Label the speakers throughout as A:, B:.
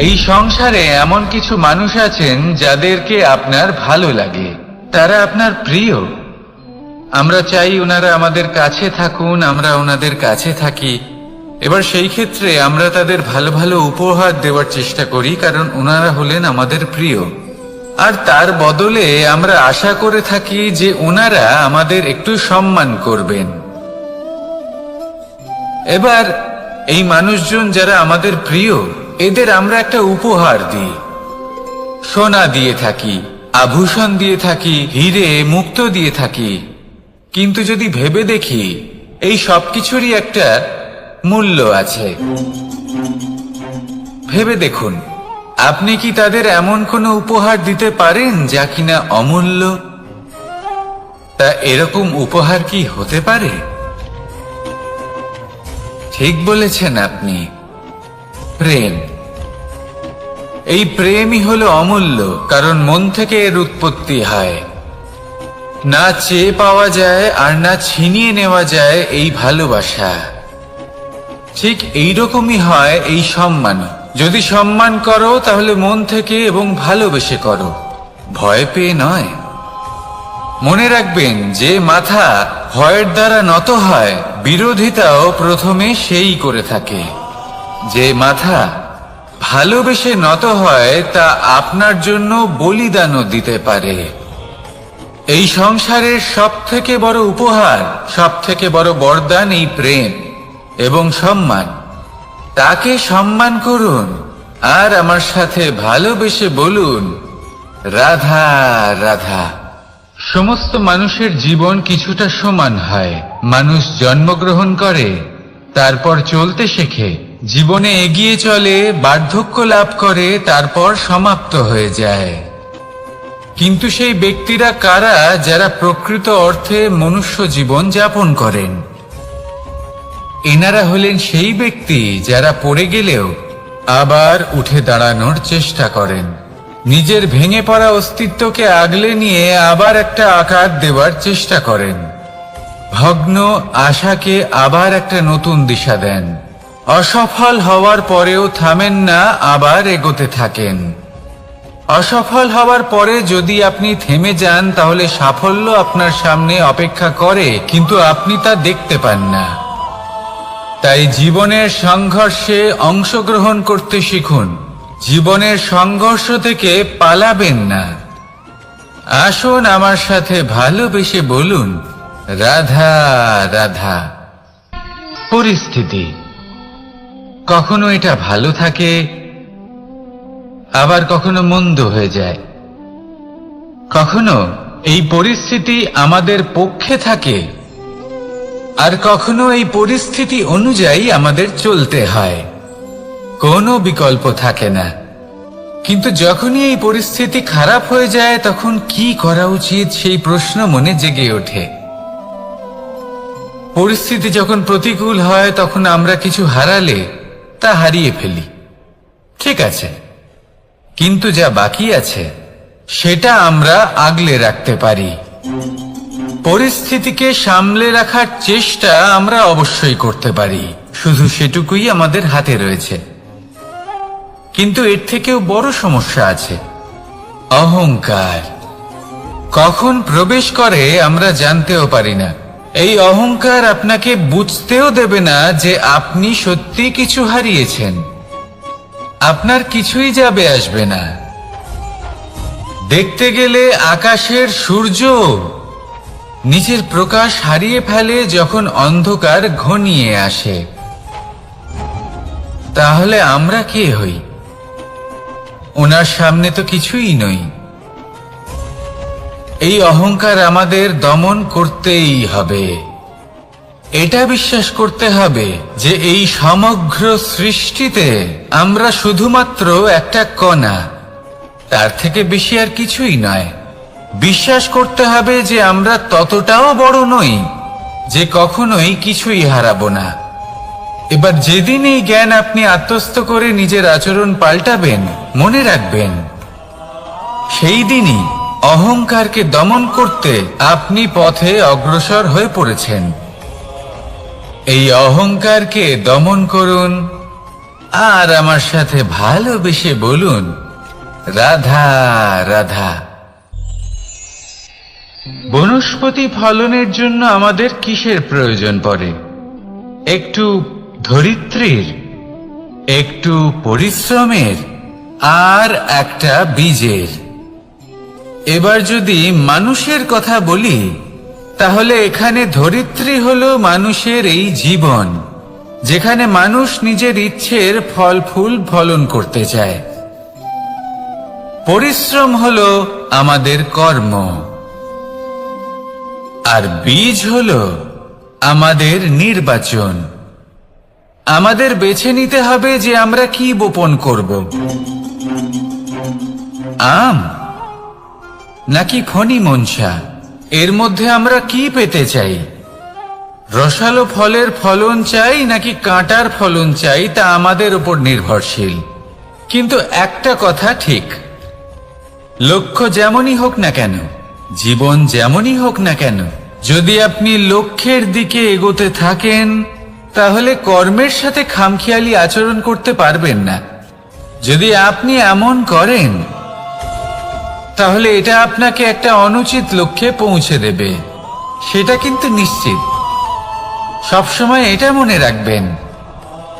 A: এই সংসারে এমন কিছু মানুষ আছেন যাদেরকে আপনার ভালো লাগে, তারা আপনার প্রিয়। আমরা চাই ওনারা আমাদের কাছে থাকুন, আমরা ওনাদের কাছে থাকি। এবার সেই ক্ষেত্রে আমরা তাদের ভালো ভালো উপহার দেওয়ার চেষ্টা করি, কারণ ওনারা হলেন আমাদের প্রিয়। আর তার বদলে আমরা আশা করে থাকি যে ওনারা আমাদের একটু সম্মান করবেন। এবার এই মানুষজন যারা আমাদের প্রিয়, এদের আমরা একটা উপহার দিই। সোনা দিয়ে থাকি, আভূষণ দিয়ে থাকি, হিরে মুক্ত দিয়ে থাকি। কিন্তু যদি ভেবে দেখি, এই সবকিছুরই একটা মূল্য আছে। ভেবে দেখুন, আপনি কি তাদের এমন কোনো উপহার দিতে পারেন যা কিনা অমূল্য? তা এরকম উপহার কি হতে পারে? ঠিক বলেছেন আপনি, প্রেম। এই প্রেমই হলো অমূল্য, কারণ মন থেকে এর উৎপত্তি হয়। না চেয়ে পাওয়া যায় আর না ছিনিয়ে নেওয়া যায় এই ভালোবাসা। ঠিক এইরকমই হয় এই সম্মান। যদি সম্মান করো তাহলে মন থেকে এবং ভালোবেসে করো, ভয় পেয়ে নয়। মনে রাখবেন, যে মাথা ভয়ের দ্বারা নত হয়, বিরোধিতাও প্রথমে সেই করে থাকে। যে মাথা ভালোবেসে নত হয়, তা আপনার জন্য বলিদানও দিতে পারে। এই সংসারের সব থেকে বড় উপহার, সব থেকে বড় বরদান এই প্রেম এবং সম্মান। তাকে সম্মান করুন আর আমার সাথে ভালোবেসে বলুন, রাধা রাধা। সমস্ত মানুষের জীবন কিছুটা সমান হয়। মানুষ জন্মগ্রহণ করে, তারপর চলতে শেখে, জীবনে এগিয়ে চলে, বার্ধক্য লাভ করে, তারপর সমাপ্ত হয়ে যায়। কিন্তু সেই ব্যক্তিরা কারা যারা প্রকৃত অর্থে মনুষ্য জীবন যাপন করেন? এনারা হলেন সেই ব্যক্তি যারা পড়ে গেলেও আবার উঠে দাঁড়ানোর চেষ্টা করেন, নিজের ভেঙে পড়া অস্তিত্বকে আগলে নিয়ে আবার একটা আকার দেওয়ার চেষ্টা করেন, ভগ্ন আশাকে আবার একটা নতুন দিশা দেন। অসফল হওয়ার পরেও থামেন না, আবার এগোতে থাকেন। অসফল হওয়ার পরে যদি আপনি থেমে যান, তাহলে সাফল্য আপনার সামনে অপেক্ষা করে, কিন্তু আপনি তা দেখতে পান না। তাই জীবনের সংঘর্ষে অংশগ্রহণ করতে শিখুন। জীবনের সংঘর্ষ থেকে পালাবেন না। আসুন আমার সাথে ভালোবেসে বলুন, রাধা রাধা। পরিস্থিতি কখনো এটা ভালো থাকে, আবার কখনো মন্দ হয়ে যায়। কখনো এই পরিস্থিতি আমাদের পক্ষে থাকে, আর কখনো এই পরিস্থিতি অনুযায়ী আমাদের চলতে হয়। কোনো বিকল্প থাকে না। কিন্তু যখনই এই পরিস্থিতি খারাপ হয়ে যায়, তখন কি করা উচিত সেই প্রশ্ন মনে জেগে ওঠে। পরিস্থিতি যখন প্রতিকূল হয়, তখন আমরা কিছু হারালে তা হারিয়ে ফেলি, ঠিক আছে, কিন্তু যা বাকি আছে সেটা আমরা আগলে রাখতে পারি। পরিস্থিতিকে সামলে রাখার চেষ্টা আমরা অবশ্যই করতে পারি, শুধু সেটুকুই আমাদের হাতে রয়েছে। কিন্তু এর থেকেও বড় সমস্যা আছে, অহংকার। কখন প্রবেশ করে আমরা জানতেও পারি না। এই অহংকার আপনাকে বুঝতেও দেবে না যে আপনি সত্যি কিছু হারিয়েছেন। আপনার কিছুই যাবে আসবে না। দেখতে গেলে আকাশের সূর্য নিজের প্রকাশ হারিয়ে ফেলে যখন অন্ধকার ঘনিয়ে আসে। তাহলে আমরা কে হই? ওনার সামনে তো কিছুই নই। এই অহংকার আমাদের দমন করতেই হবে। এটা বিশ্বাস করতে হবে যে এই সমগ্র সৃষ্টিতে আমরা শুধুমাত্র একটা কণা, তার থেকে বেশি আর কিছুই নয়। বিশ্বাস করতে হবে যে আমরা ততটাও বড় নই যে কখনোই কিছুই হারাবো না। এবার যেদিন এই জ্ঞান আপনি আত্মস্থ করে নিজের আচরণ পাল্টাবেন, মনে রাখবেন সেই দিনই অহংকারকে দমন করতে আপনি পথে অগ্রসর হয়ে পড়েছেন। এই অহংকারকে দমন করুন, আর আমার সাথে ভালোবেসে বলুন, রাধা রাধা। বনস্পতি ফলনের জন্য আমাদের কিসের প্রয়োজন পড়ে? একটু ধরিত্রীর, একটু পরিশ্রমের, আর একটা বীজের। এবার যদি মানুষের কথা বলি, তাহলে এখানে ধরিত্রী হলো মানুষের এই জীবন, যেখানে মানুষ নিজের ইচ্ছের ফল ফুল ফলন করতে চায়। পরিশ্রম হলো আমাদের কর্ম, আর বীজ হলো আমাদের নির্বাচন। আমাদের বেছে নিতে হবে যে আমরা কি বপন করব, আম নাকি খনি মনসা। এর মধ্যে আমরা কি পেতে চাই? রসালো ফলের ফলন চাই নাকি কাঁটার ফলন চাই, তা আমাদের উপর নির্ভরশীল। কিন্তু একটা কথা ঠিক, লক্ষ্য যেমনই হোক না কেন, জীবন যেমনই হোক না কেন, যদি আপনি লক্ষ্যের দিকে এগোতে থাকেন, তাহলে কর্মের সাথে খামখেয়ালি আচরণ করতে পারবেন না। যদি আপনি এমন করেন, তাহলে এটা আপনাকে একটা অনুচিত লক্ষ্যে পৌঁছে দেবে, সেটা কিন্তু নিশ্চিত। সবসময় এটা মনে রাখবেন,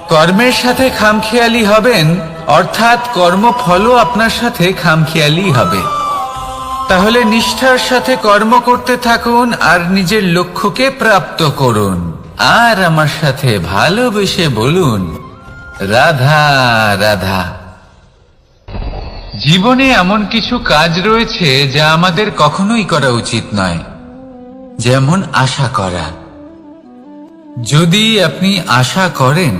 A: কর্মের সাথে খামখেয়ালি হবেন, অর্থাৎ কর্মফলও আপনার সাথে খামখেয়ালি হবে। তাহলে নিষ্ঠার সাথে কর্ম করতে থাকুন আর নিজের লক্ষ্যকে প্রাপ্ত করুন। আর আমার সাথে ভালোবেসে বলুন, রাধা রাধা। জীবনে এমন কিছু কাজ রয়েছে যা আমাদের কখনোই করা উচিত নয়, যেমন আশা করা। যদি আপনি আশা করেন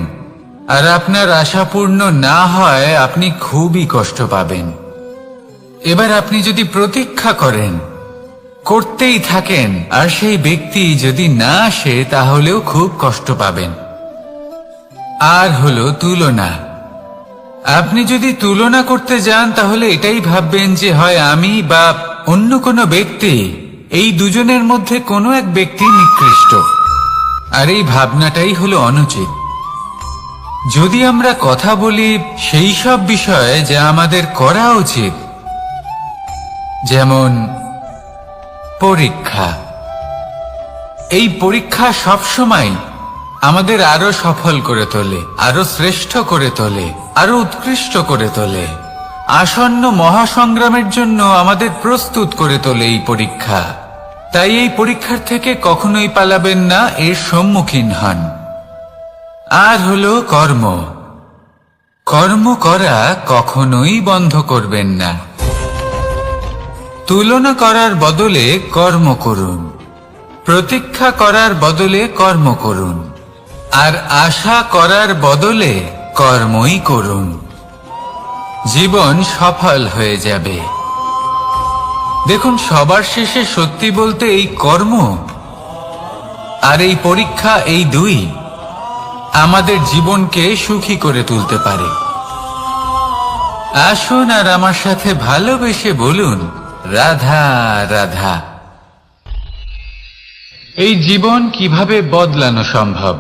A: আর আপনার আশা পূর্ণ না হয়, আপনি খুবই কষ্ট পাবেন। এবার আপনি যদি প্রতীক্ষা করেন, করতেই থাকেন, আর সেই ব্যক্তি যদি না আসে, তাহলেও খুব কষ্ট পাবেন। আর হলো তুলনা। আপনি যদি তুলনা করতে যান, তাহলে এটাই ভাববেন যে হয় আমি বা অন্য কোনো ব্যক্তি, এই দুজনের মধ্যে কোনো এক ব্যক্তি নিকৃষ্ট। আর এই ভাবনাটাই হলো অনুচিত। যদি আমরা কথা বলি সেই সব বিষয়ে যা আমাদের করা উচিত, যেমন পরীক্ষা, এই পরীক্ষা সবসময় আমাদের আরো সফল করে তোলে, আরো শ্রেষ্ঠ করে তোলে, আরো উৎকৃষ্ট করে তোলে। আসন্ন মহাসংগ্রামের জন্য আমাদের প্রস্তুত করে তোলে এই পরীক্ষা। তাই এই পরীক্ষার থেকে কখনোই পালাবেন না, এর সম্মুখীন হন। আর হলো কর্ম। কর্ম করা কখনোই বন্ধ করবেন না। তুলনা করার বদলে কর্ম করুন, প্রতীক্ষা করার বদলে কর্ম করুন, আর আশা করার বদলে কর্মই করুন। জীবন সফল হয়ে যাবে। দেখুন, সবার শেষে সত্যি বলতে এই কর্ম আর এই পরীক্ষা, এই দুই আমাদের জীবনকে সুখী করে তুলতে পারে। আসুন আর আমার সাথে ভালোবেসে বলুন, রাধা রাধা। এই জীবন কিভাবে বদলানো সম্ভব?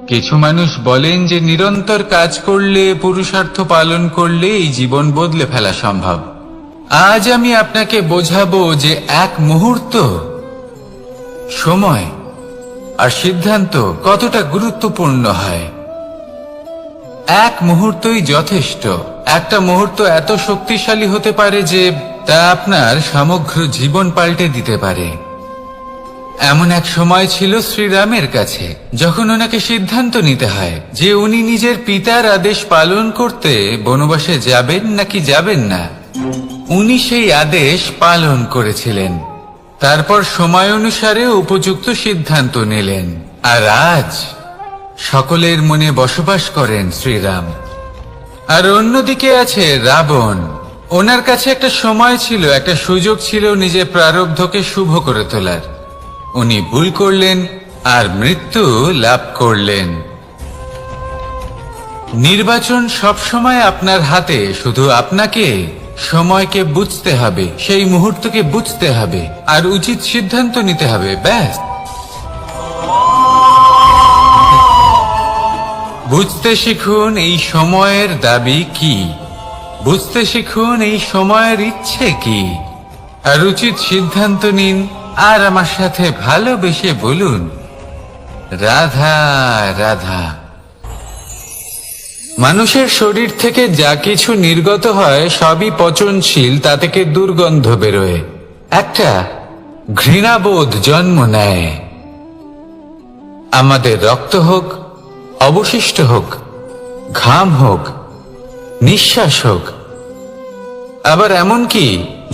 A: কিছু মানুষ বলেন যে নিরন্তর কাজ করলে, পুরুষার্থ পালন করলে এই জীবন বদলে ফেলা সম্ভব। আজ আমি আপনাকে বোঝাবো যে এক মুহূর্ত, সময় আর সিদ্ধান্ত কতটা গুরুত্বপূর্ণ হয়। এক মুহূর্তই যথেষ্ট। একটা মুহূর্ত এত শক্তিশালী হতে পারে যে তা আপনার সমগ্র জীবন পাল্টে দিতে পারে। এমন এক সময় ছিল শ্রীরামের কাছে, যখন ওনাকে সিদ্ধান্ত নিতে হয় যে উনি নিজের পিতার আদেশ পালন করতে বনবাসে যাবেন নাকি যাবেন না। উনি সেই আদেশ পালন করেছিলেন, তারপর সময় অনুসারে উপযুক্ত সিদ্ধান্ত নিলেন। আর আজ সকলের মনে বসবাস করেন শ্রীরাম। আর অন্যদিকে আছে রাবণ। ওনার কাছে একটা সময় ছিল, একটা সুযোগ ছিল নিজের প্রারব্ধকে শুভ করে তোলার। উনি ভুল করলেন আর মৃত্যু লাভ করলেন। নির্বাচন সবসময় আপনার হাতে, শুধু আপনাকে সময়কে বুঝতে হবে, সেই মুহূর্তকে বুঝতে হবে আর উচিত সিদ্ধান্ত নিতে হবে, ব্যাস। বুঝতে শিখুন এই সময়ের দাবি কি, বুঝতে শিখুন এই সময়ের ইচ্ছে কি, আর উচিত সিদ্ধান্ত নিন। আর আমার সাথে ভালোবেসে বলুন, রাধা রাধা। মানুষের শরীর থেকে যা কিছু নির্গত হয় সবই পচনশীল, তা থেকে দুর্গন্ধ বেরোয়, একটা ঘৃণাবোধ জন্ম নেয়। আমাদের রক্ত হোক, অবশিষ্ট হোক, ঘাম হোক, নিঃশ্বাস হোক, আবার এমনকি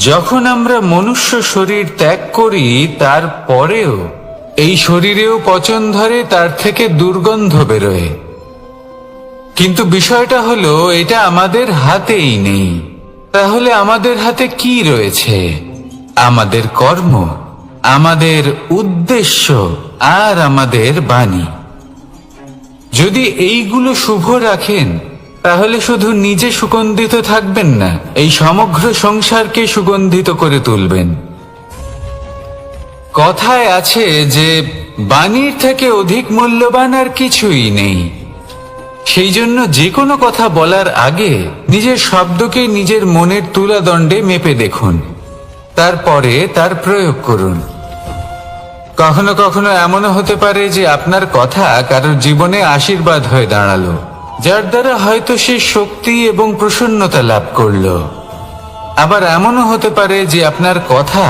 A: যখন আমরা মনুষ্য শরীর ত্যাগ করি তারপরেও এই শরীরেও পচন ধরে, তার থেকে দুর্গন্ধ বেরোয়। কিন্তু বিষয়টা হলো এটা আমাদের হাতেই নেই। তাহলে আমাদের হাতে কি রয়েছে? আমাদের কর্ম, আমাদের উদ্দেশ্য আর আমাদের বাণী। যদি এইগুলো শুভ রাখেন তাহলে শুধু নিজে সুগন্ধিত থাকবেন না, এই সমগ্র সংসারকে সুগন্ধিত করে তুলবেন। কথায় আছে যে বাণীর থেকে অধিক মূল্যবান আর কিছুই নেই। সেই জন্য যে কোনো কথা বলার আগে নিজের শব্দকে নিজের মনের তুলাদণ্ডে মেপে দেখুন, তারপরে তার প্রয়োগ করুন। কখনো কখনো এমনও হতে পারে যে আপনার কথা কারোর জীবনে আশীর্বাদ হয়ে দাঁড়ালো, যার দ্বারা হয়তো সে শক্তি এবং প্রসন্নতা লাভ করলো। আবার এমনও হতে পারে যে আপনার কথা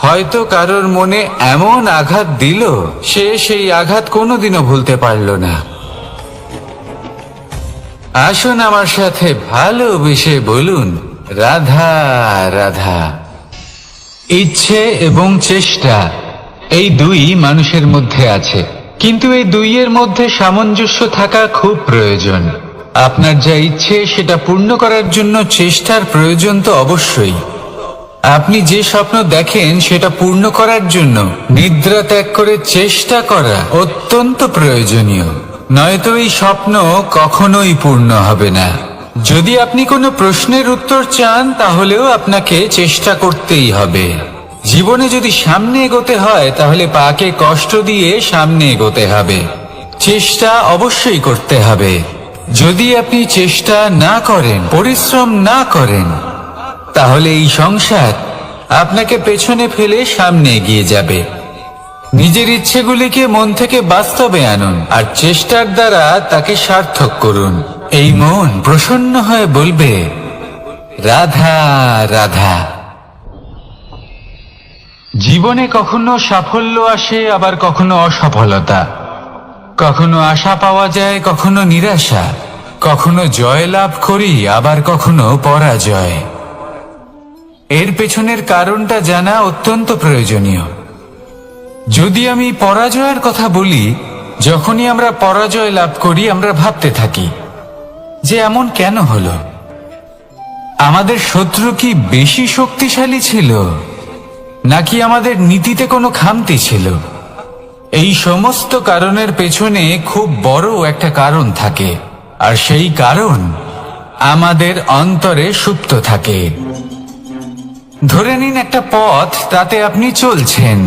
A: হয়তো কারোর মনে এমন আঘাত দিল, সে সেই আঘাত কোনোদিনও ভুলতে পারল না। আসুন আমার সাথে ভালোবেসে বলুন, রাধা রাধা। ইচ্ছে এবং চেষ্টা এই দুই মানুষের মধ্যে আছে, কিন্তু এই দুইয়ের মধ্যে সামঞ্জস্য থাকা খুব প্রয়োজন। আপনার যা ইচ্ছে সেটা পূর্ণ করার জন্য চেষ্টার প্রয়োজন তো অবশ্যই। আপনি যে স্বপ্ন দেখেন সেটা পূর্ণ করার জন্য নিদ্রা ত্যাগ করে চেষ্টা করা অত্যন্ত প্রয়োজনীয়, নয়তো এই স্বপ্ন কখনোই পূর্ণ হবে না। যদি আপনি কোনো প্রশ্নের উত্তর চান তাহলেও আপনাকে চেষ্টা করতেই হবে। জীবনে যদি সামনে এগোতে হয় তাহলে পাকে কষ্ট দিয়ে সামনে এগোতে হবে, চেষ্টা অবশ্যই করতে হবে। যদি আপনি চেষ্টা না করেন, পরিশ্রম না করেন, তাহলে এই সংসার আপনাকে পেছনে ফেলে সামনে এগিয়ে যাবে। নিজের ইচ্ছেগুলিকে মন থেকে বাস্তবে আনুন আর চেষ্টার দ্বারা তাকে সার্থক করুন। এই মন প্রসন্ন হয়ে বলবে, রাধা রাধা। জীবনে কখনো সাফল্য আসে, আবার কখনো অসফলতা, কখনো আশা পাওয়া যায়, কখনো নিরাশা, কখনো জয় লাভ করি, আবার কখনো পরাজয়। এর পেছনের কারণটা জানা অত্যন্ত প্রয়োজনীয়। যদি আমি পরাজয়ের কথা বলি, যখনই আমরা পরাজয় লাভ করি আমরা ভাবতে থাকি যে এমন কেন হলো? আমাদের শত্রু কি বেশি শক্তিশালী ছিল, নাকি আমাদের নীতিতে কোনো খামতি ছিল? এই সমস্ত কারণের পেছনে খুব বড় একটা কারণ থাকে, আর সেই কারণ আমাদের অন্তরে সুপ্ত থাকে। ধরে নিন একটা পথ, তাতে আপনি চলছেন।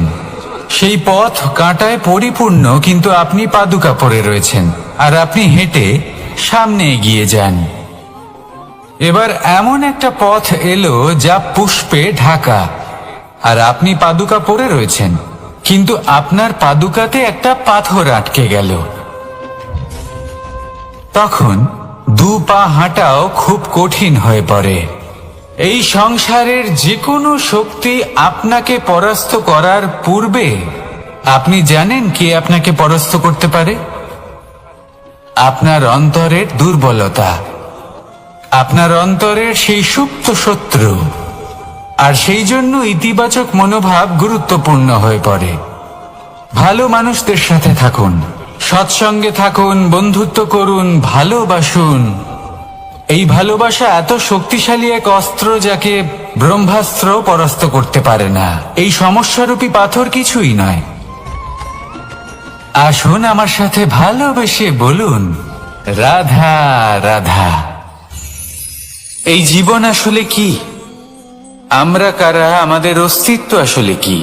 A: সেই পথ কাঁটায় পরিপূর্ণ, কিন্তু আপনি পাদুকা পরে রয়েছেন আর আপনি হেঁটে সামনে এগিয়ে যান। এবার এমন একটা পথ এলো যা পুষ্পে ঢাকা, আর আপনি পাদুকা পরে রয়েছেন, কিন্তু আপনার পাদুকাতে একটা পাথর আটকে গেল। তখন দু পা হাঁটাও খুব কঠিন হয়ে পড়ে। এই সংসারের যে কোনো শক্তি আপনাকে পরাস্ত করার পূর্বে আপনি জানেন কে আপনাকে পরাস্ত করতে পারে? আপনার অন্তরের দুর্বলতা, আপনার অন্তরের সেই সুপ্ত শত্রু। আর সেই জন্য ইতিবাচক মনোভাব গুরুত্বপূর্ণ হয়ে পড়ে। ভালো মানুষদের সাথে থাকুন, সৎসঙ্গে থাকুন, বন্ধুত্ব করুন, ভালোবাসুন। এই ভালোবাসা এত শক্তিশালী এক অস্ত্র যাকে ব্রহ্মাস্ত্র পরাস্ত করতে পারে না। এই সমস্যারূপী পাথর কিছুই নয়। আসুন আমার সাথে ভালোবেসে বলুন, রাধা রাধা। এই জীবন আসলে কি? আমরা কারা? আমাদের অস্তিত্ব আসলে কি?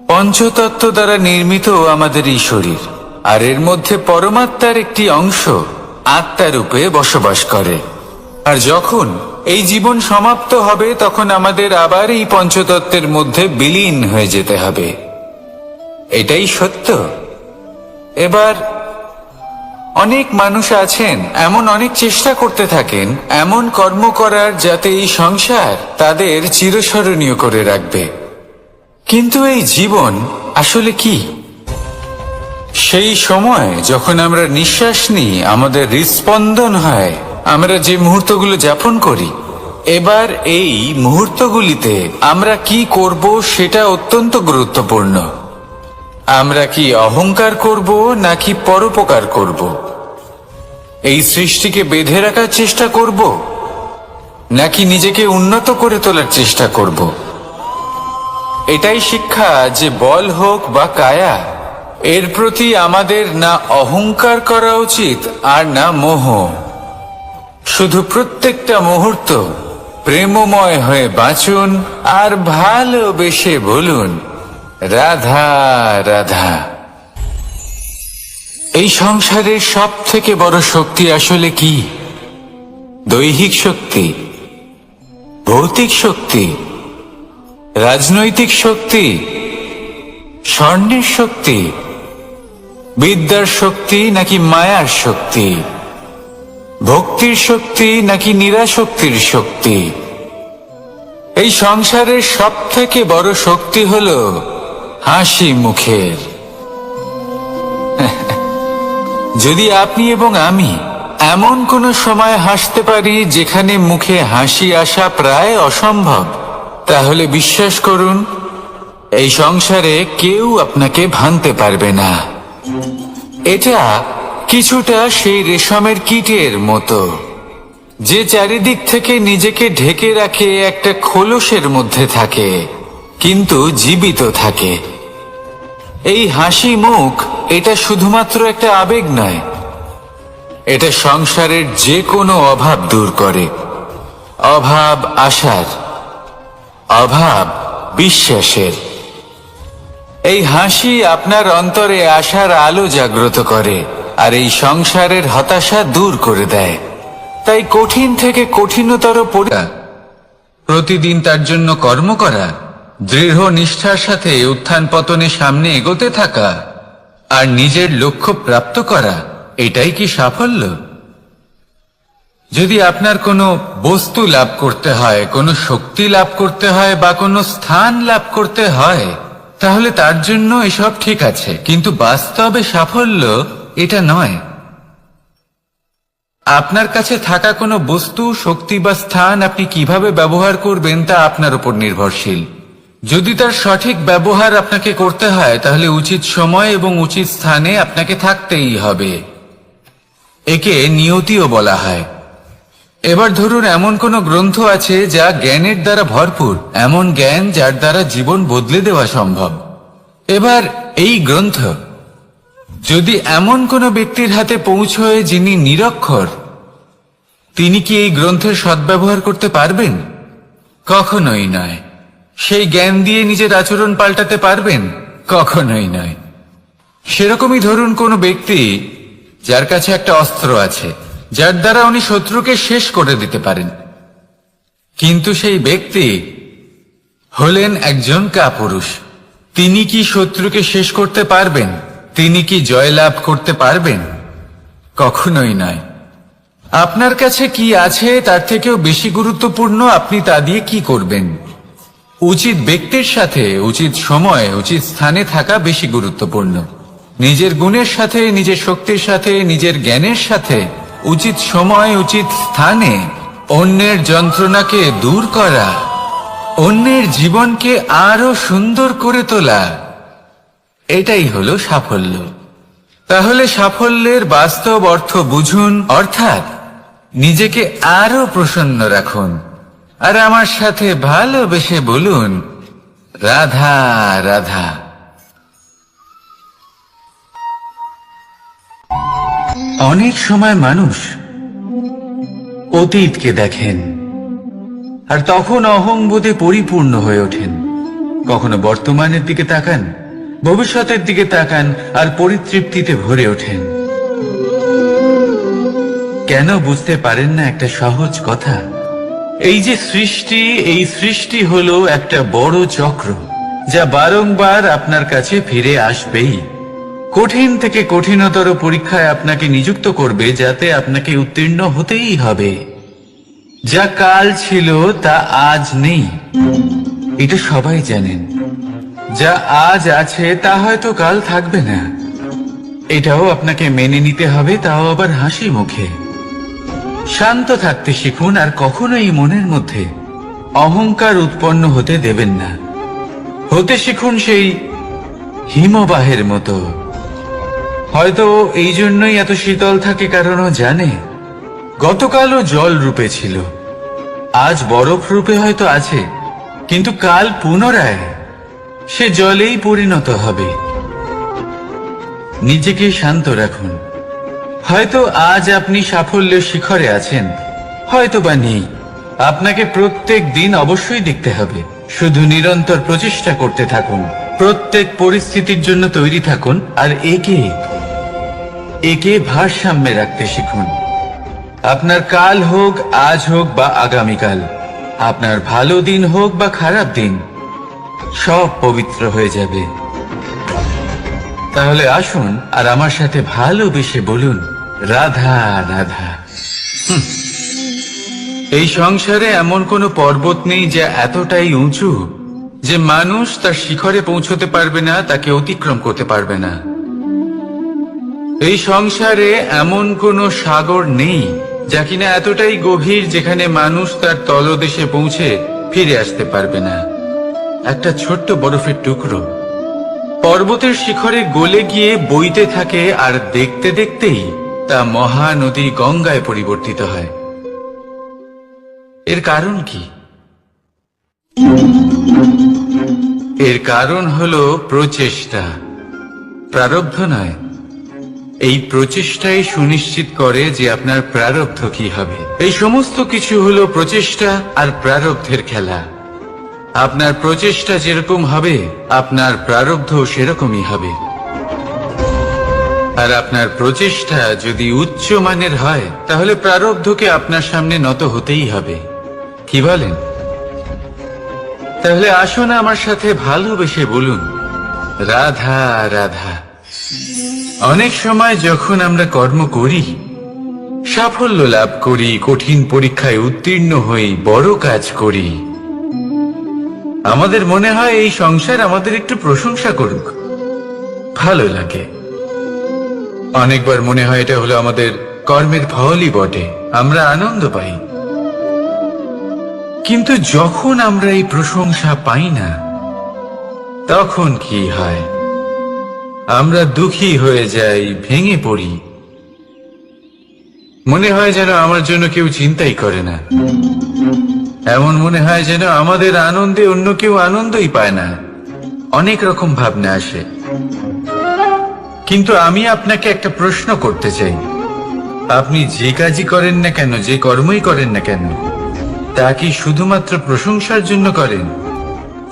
A: পঞ্চতত্ত্ব দ্বারা নির্মিত আমাদের এই শরীর, আর এর মধ্যে পরমাত্মার একটি অংশ আত্মারূপে বসবাস করে। আর যখন এই জীবন সমাপ্ত হবে তখন আমাদের আবার এই পঞ্চতত্ত্বের মধ্যে বিলীন হয়ে যেতে হবে। এটাই সত্য। এবার অনেক মানুষ আছেন এমন অনেক চেষ্টা করতে থাকেন এমন কর্ম করার যাতে এই সংসার তাদের চিরস্মরণীয় করে রাখবে। কিন্তু এই জীবন আসলে কি? সেই সময় যখন আমরা নিঃশ্বাস নিই, আমাদের হৃৎস্পন্দন হয়, আমরা যে মুহূর্তগুলো যাপন করি, এবার এই মুহূর্তগুলিতে আমরা কি করব সেটা অত্যন্ত গুরুত্বপূর্ণ। আমরা কি অহংকার করব নাকি পরোপকার করব? এই সৃষ্টিকে বেঁধে রাখার চেষ্টা করব নাকি নিজেকে উন্নত করে তোলার চেষ্টা করব? এটাই শিক্ষা যে বল হোক বা কায়া, এর প্রতি আমাদের না অহংকার করা উচিত আর না মোহ। শুধু প্রত্যেকটা মুহূর্ত প্রেমময় হয়ে বাঁচুন আর ভালোবেসে বলুন রাধা রাধা। এই সংসারের সব থেকে বড় শক্তি আসলে কি? দৈহিক শক্তি, ভৌতিক শক্তি, রাজনৈতিক শক্তি, স্বর্ণের শক্তি, বিদ্যার শক্তি নাকি মায়ার শক্তি, ভক্তির শক্তি নাকি নিরাশক্তির শক্তি? এই সংসারের সব থেকে বড় শক্তি হলো হাসি মুখের। যদি আপনি এবং আমি এমন কোন সময় হাসতে পারি যেখানে মুখে হাসি আসা প্রায় অসম্ভব, তাহলে বিশ্বাস করুন এই সংসারে কেউ আপনাকে ভাঙতে পারবে না। এটা কিছুটা সেই রেশমের কীটের মতো যে চারিদিক থেকে নিজেকে ঢেকে রাখে একটা খোলসের মধ্যে থাকে কিন্তু জীবিত থাকে। এই হাসি মুখ এটা শুধুমাত্র একটা আবেগ নয়, এটা সংসারের যে কোনো অভাব দূর করে। অভাব আশার, অভাব বিশ্বাসের। এই হাসি আপনার অন্তরে আশার আলো জাগ্রত করে আর এই সংসারের হতাশা দূর করে দেয়। তাই কঠিন থেকে কঠিনতর প্রতিদিন তার জন্য কর্ম করা, দৃঢ় নিষ্ঠার সাথে উত্থান পতনে সামনে এগোতে থাকা আর নিজের লক্ষ্য প্রাপ্ত করা, এটাই কি সাফল্য? যদি আপনার কোনো বস্তু লাভ করতে হয়, কোনো শক্তি লাভ করতে হয় বা কোনো স্থান লাভ করতে হয়, তাহলে তার জন্য এসব ঠিক আছে, কিন্তু বাস্তবে সাফল্য এটা নয়। আপনার কাছে থাকা কোনো বস্তু, শক্তি বা স্থান আপনি কিভাবে ব্যবহার করবেন তা আপনার উপর নির্ভরশীল। যদি তার সঠিক ব্যবহার আপনাকে করতে হয় তাহলে উচিত সময় এবং উচিত স্থানে আপনাকে থাকতেই হবে। একে নিয়তিও বলা হয়। এবার ধরুন এমন কোন গ্রন্থ আছে যা জ্ঞানের দ্বারা ভরপুর, এমন জ্ঞান যার দ্বারা জীবন বদলে দেওয়া সম্ভব। এবার এই গ্রন্থ যদি এমন কোন ব্যক্তির হাতে পৌঁছয় যিনি নিরক্ষর, তিনি কি এই গ্রন্থের সদ্ব্যবহার করতে পারবেন? কখনোই নয়। সেই জ্ঞান দিয়ে নিজের আচরণ পাল্টাতে পারবেন? কখনোই নয়। সেরকমই ধরুন কোন ব্যক্তি যার কাছে একটা অস্ত্র আছে যার দ্বারা উনি শত্রুকে শেষ করে দিতে পারেন, কিন্তু সেই ব্যক্তি হলেন একজন কাপুরুষ। তিনি কি শত্রুকে শেষ করতে পারবেন? তিনি কি জয়লাভ করতে পারবেন? কখনোই নয়। আপনার কাছে কি আছে তার থেকেও বেশি গুরুত্বপূর্ণ আপনি তা দিয়ে কি করবেন। উচিত ব্যক্তির সাথে উচিত সময় উচিত স্থানে থাকা বেশি গুরুত্বপূর্ণ। নিজের গুণের সাথে, নিজের শক্তির সাথে, নিজের জ্ঞানের সাথে উচিত সময় উচিত স্থানে অন্যের যন্ত্রণাকে দূর করা, অন্যের জীবনকে আরো সুন্দর করে তোলা, এটাই হলো সাফল্য। তাহলে সাফল্যের বাস্তব অর্থ বুঝুন, অর্থাৎ নিজেকে আরো প্রসন্ন রাখুন আর আমার সাথে ভালোবেসে বলুন রাধা রাধা। অনেক সময় মানুষ অতীতকে দেখেন আর তখন অহংবোধে পরিপূর্ণ হয়ে ওঠেন। কখনো বর্তমানের দিকে তাকান, ভবিষ্যতের দিকে তাকান আর পরিতৃপ্তিতে ভরে ওঠেন। কেন বুঝতে পারেন না একটা সহজ কথা? এই যে সৃষ্টি, এই সৃষ্টি হলো একটা বড় চক্র, যা বারংবার আপনার কাছে ফিরে আসবেই। কঠিন থেকে কঠিনতর পরীক্ষায় আপনাকে নিযুক্ত করবে, যাতে আপনাকে উত্তীর্ণ হতেই হবে। যা কাল ছিল তা আজ নেই, এটা সবাই জানেন। যা আজ আছে তা হয়তো কাল থাকবে না, এটাও আপনাকে মেনে নিতে হবে, তাও আবার হাসি মুখে। শান্ত থাকতে শিখুন, আর কখনোই মনের মধ্যে অহংকার উৎপন্ন হতে দেবেন না। হতে শিখুন সেই হিমবাহের মতো। হয়তো এই জন্যই এত শীতল থাকে, কারণ ও জানে গতকালও জল রূপে ছিল, আজ বরফ রূপে হয়তো আছে, কিন্তু কাল পুনরায় সে জলেই পরিণত হবে। নিজেকে শান্ত রাখুন। হয়তো আজ আপনি সাফল্যের শিখরে আছেন, হয়তো বা নেই। আপনাকে প্রত্যেক দিন অবশ্যই দেখতে হবে। শুধু নিরন্তর প্রচেষ্টা করতে থাকুন, প্রত্যেক পরিস্থিতির জন্য তৈরি থাকুন, আর একে ভারসাম্যে রাখতে শিখুন। আপনার কাল হোক, আজ হোক বা আগামীকাল, আপনার ভালো দিন হোক বা খারাপ দিন, সব পবিত্র হয়ে যাবে। তাহলে আসুন আর আমার সাথে ভালোবেসে বলুন, রাধা রাধা। এই সংসারে এমন কোনো পর্বত নেই যা এতটাই উঁচু যে মানুষ তার শিখরে পৌঁছতে পারবে না, তাকে অতিক্রম করতে পারবে না। এই সংসারে এমন কোনো সাগর নেই যা কিনা এতটাই গভীর যেখানে মানুষ তার তলদেশে পৌঁছে ফিরে আসতে পারবে না। একটা ছোট্ট বরফের টুকরো পর্বতের শিখরে গলে গিয়ে বইতে থাকে, আর দেখতে দেখতেই তা মহানদী গঙ্গায় পরিবর্তিত হয়। এর কারণ কি? এর কারণ হলো প্রচেষ্টা, প্রারব্ধ নয়। এই প্রচেষ্টাই সুনিশ্চিত করে যে আপনার প্রারব্ধ কি হবে। এই সমস্ত কিছু হলো প্রচেষ্টা আর প্রারব্ধের খেলা। আপনার প্রচেষ্টা যেরকম হবে, আপনার প্রারব্ধ সেরকমই হবে। আর আপনার প্রচেষ্টা যদি উচ্চ মানের হয়, তাহলে প্রারব্ধকে আপনার সামনে নত হতেই হবে। কি বলেন? তাহলে আসুন আমার সাথে ভালোবেসে বলুন, রাধা রাধা। অনেক সময় যখন আমরা কর্ম করি, সাফল্য লাভ করি, কঠিন পরীক্ষায় উত্তীর্ণ হই, বড় কাজ করি, আমাদের মনে হয় এই সংসার আমাদের একটু প্রশংসা করুক, ভালো লাগে। অনেকবার মনে হয় এটা হলো আমাদের কর্মের ফলই বটে, আমরা আনন্দ পাই। কিন্তু যখন আমরা এই প্রশংসা পাই না, তখন কি হয়? আমরা দুঃখী হয়ে যাই, ভেঙে পড়ি। মনে হয় যেন আমার জন্য কেউ চিন্তাই করে না। এমন মনে হয় যেন আমাদের আনন্দে অন্য কেউ আনন্দই পায় না। অনেক রকম ভাবনা আসে। কিন্তু আমি আপনাকে একটা প্রশ্ন করতে চাই। আপনি যে কাজই করেন না কেন, যে কর্মই করেন না কেন, তা কি শুধুমাত্র প্রশংসার জন্য করেন?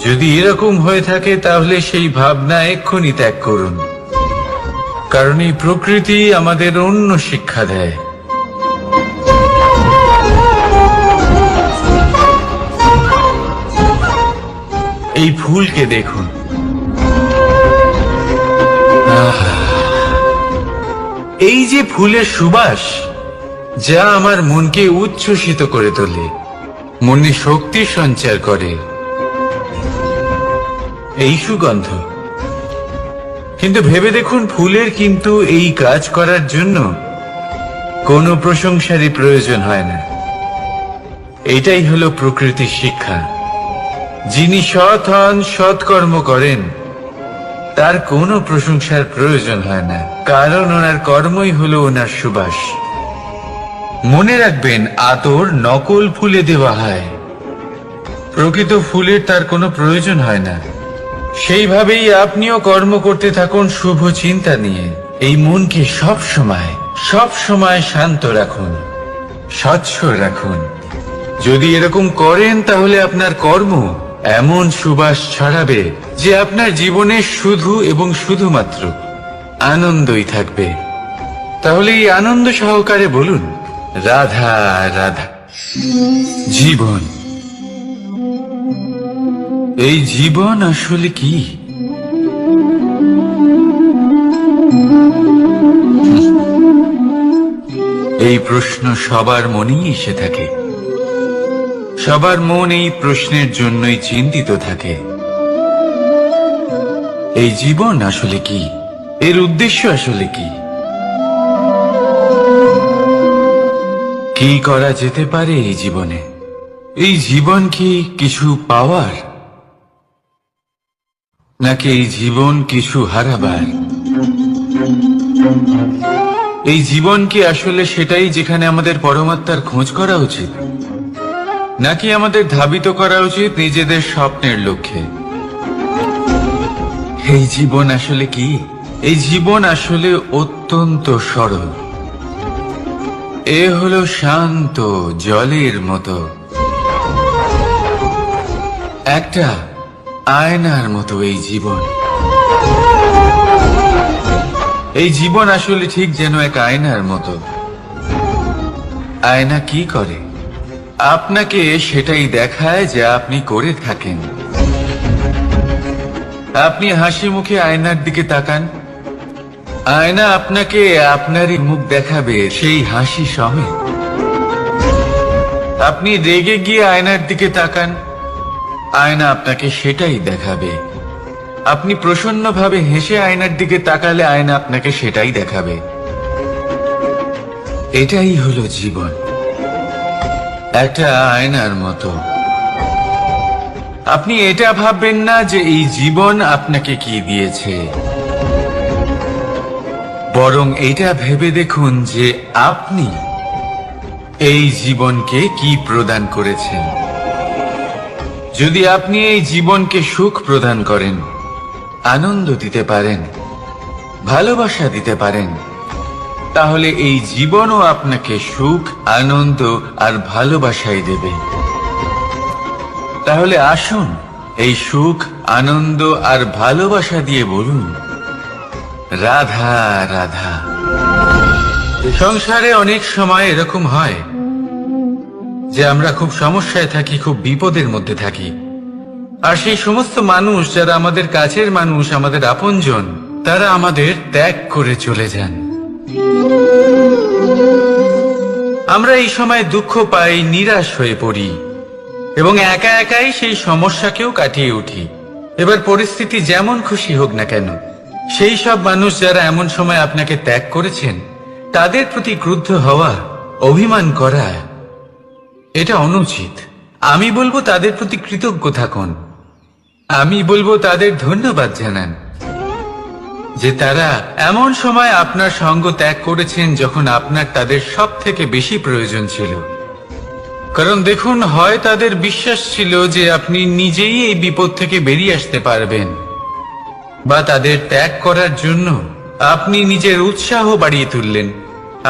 A: যদি এরকম হয়ে থাকে, তাহলে সেই ভাবনা এক্ষুনি ত্যাগ করুন। কারণ এই প্রকৃতি আমাদের অন্য শিক্ষা দেয়। এই ফুলকে দেখুন, এই যে ফুলের সুবাস, যা আমার মনকে উচ্ছ্বসিত করে তোলে, মনে শক্তি সঞ্চার করে, এই সুগন্ধ। কিন্তু ভেবে দেখুন, ফুলের কিন্তু এই কাজ করার জন্য কোনো প্রশংসারই প্রয়োজন হয় না। এটাই হলো প্রকৃতির শিক্ষা। যিনি সৎ হন, সৎকর্ম করেন, তার কোনো প্রশংসার প্রয়োজন হয় না, কারণ ওনার কর্মই হলো ওনার সুবাস। মনে রাখবেন, আতর নকল ফুলে দেওয়া হয়, প্রকৃত ফুলের তার কোনো প্রয়োজন হয় না। সেইভাবেই আপনিও কর্ম করতে থাকুন শুভ চিন্তা নিয়ে। এই মনকে সব সময় শান্ত রাখুন, স্বচ্ছ রাখুন। যদি এরকম করেন, তাহলে আপনার কর্ম এমন সুবাস ছড়াবে যে আপনার জীবনে শুধু এবং শুধুমাত্র আনন্দই থাকবে। তাহলে এই আনন্দ সহকারে বলুন, রাধা রাধা। জীবন, এই জীবন আসলে কি? এই প্রশ্ন সবার মনেই এসে থাকে। সবার মন এই প্রশ্নের জন্যই চিন্তিত থাকে। এই জীবন আসলে কি? এর উদ্দেশ্য আসলে কি? কি করা যেতে পারে এই জীবনে? এই জীবন কি কিছু পাওয়ার, নাকি এই জীবন কিছু হারাবার? এই জীবন কি আসলে সেটাই যেখানে আমাদের পরমাত্মার খোঁজ করা উচিত, নাকি আমাদের ধাবিত করা উচিত নিজেদের স্বপ্নের লক্ষ্যে? এই জীবন আসলে কি? এই জীবন আসলে অত্যন্ত সরল। এ হলো শান্ত জলের মতো, একটা আয়নার মতো। এই জীবন, এই জীবন আসলে ঠিক যেন এক আয়নার মতো। আয়না কি করে? আপনাকে সেটাই দেখায় যা আপনি করে থাকেন। আপনি হাসি মুখে আয়নার দিকে তাকান, আয়না আপনাকে আপনারই মুখ দেখাবে সেই হাসি সমেত। আপনি রেগে গিয়ে আয়নার দিকে তাকান, আয়না আপনাকে সেটাই দেখাবে। আপনি প্রসন্নভাবে হেসে আয়নার দিকে তাকালে আয়না আপনাকে সেটাই দেখাবে। এটাই হলো জীবন, একটা আয়নার মতো। আপনি এটা ভাববেন না যে এই জীবন আপনাকে কি দিয়েছে, বরং এটা ভেবে দেখুন যে আপনি এই জীবনকে কি প্রদান করেছেন। যদি আপনি এই জীবনকে সুখ প্রদান করেন, আনন্দ দিতে পারেন, ভালোবাসা দিতে পারেন, তাহলে এই জীবনও আপনাকে সুখ, আনন্দ আর ভালোবাসাই দেবে। তাহলে আসুন এই সুখ, আনন্দ আর ভালোবাসা দিয়ে বলুন, রাধা রাধা। সংসারে অনেক সময় এরকম হয় যে আমরা খুব সমস্যায় থাকি, খুব বিপদের মধ্যে থাকি। আর সেই সমস্ত মানুষ যারা আমাদের কাছের মানুষ, আমাদের আপনজন, তারা আমাদের ত্যাগ করে চলে যান। আমরা এই সময় দুঃখ পাই, নিরাশ হয়ে পড়ি এবং একা একাই সেই সমস্যাকেও কাটিয়ে উঠি। এবার পরিস্থিতি যেমন খুশি হোক না কেন, সেই সব মানুষ যারা এমন সময় আপনাকে ত্যাগ করেছেন, তাদের প্রতি ক্রুদ্ধ হওয়া, অভিমান করা, এটা অনুচিত। আমি বলবো তাদের প্রতি কৃতজ্ঞ থাকুন। আমি বলবো তাদের ধন্যবাদ জানান যে তারা এমন সময় আপনার সঙ্গ ত্যাগ করেছেন যখন আপনার তাদের সব থেকে বেশি প্রয়োজন ছিল। কারণ দেখুন, হয় তাদের বিশ্বাস ছিল যে আপনি নিজেই এই বিপদ থেকে বেরিয়ে আসতে পারবেন, বা তাদের ত্যাগ করার জন্য আপনি নিজের উৎসাহ বাড়িয়ে তুললেন,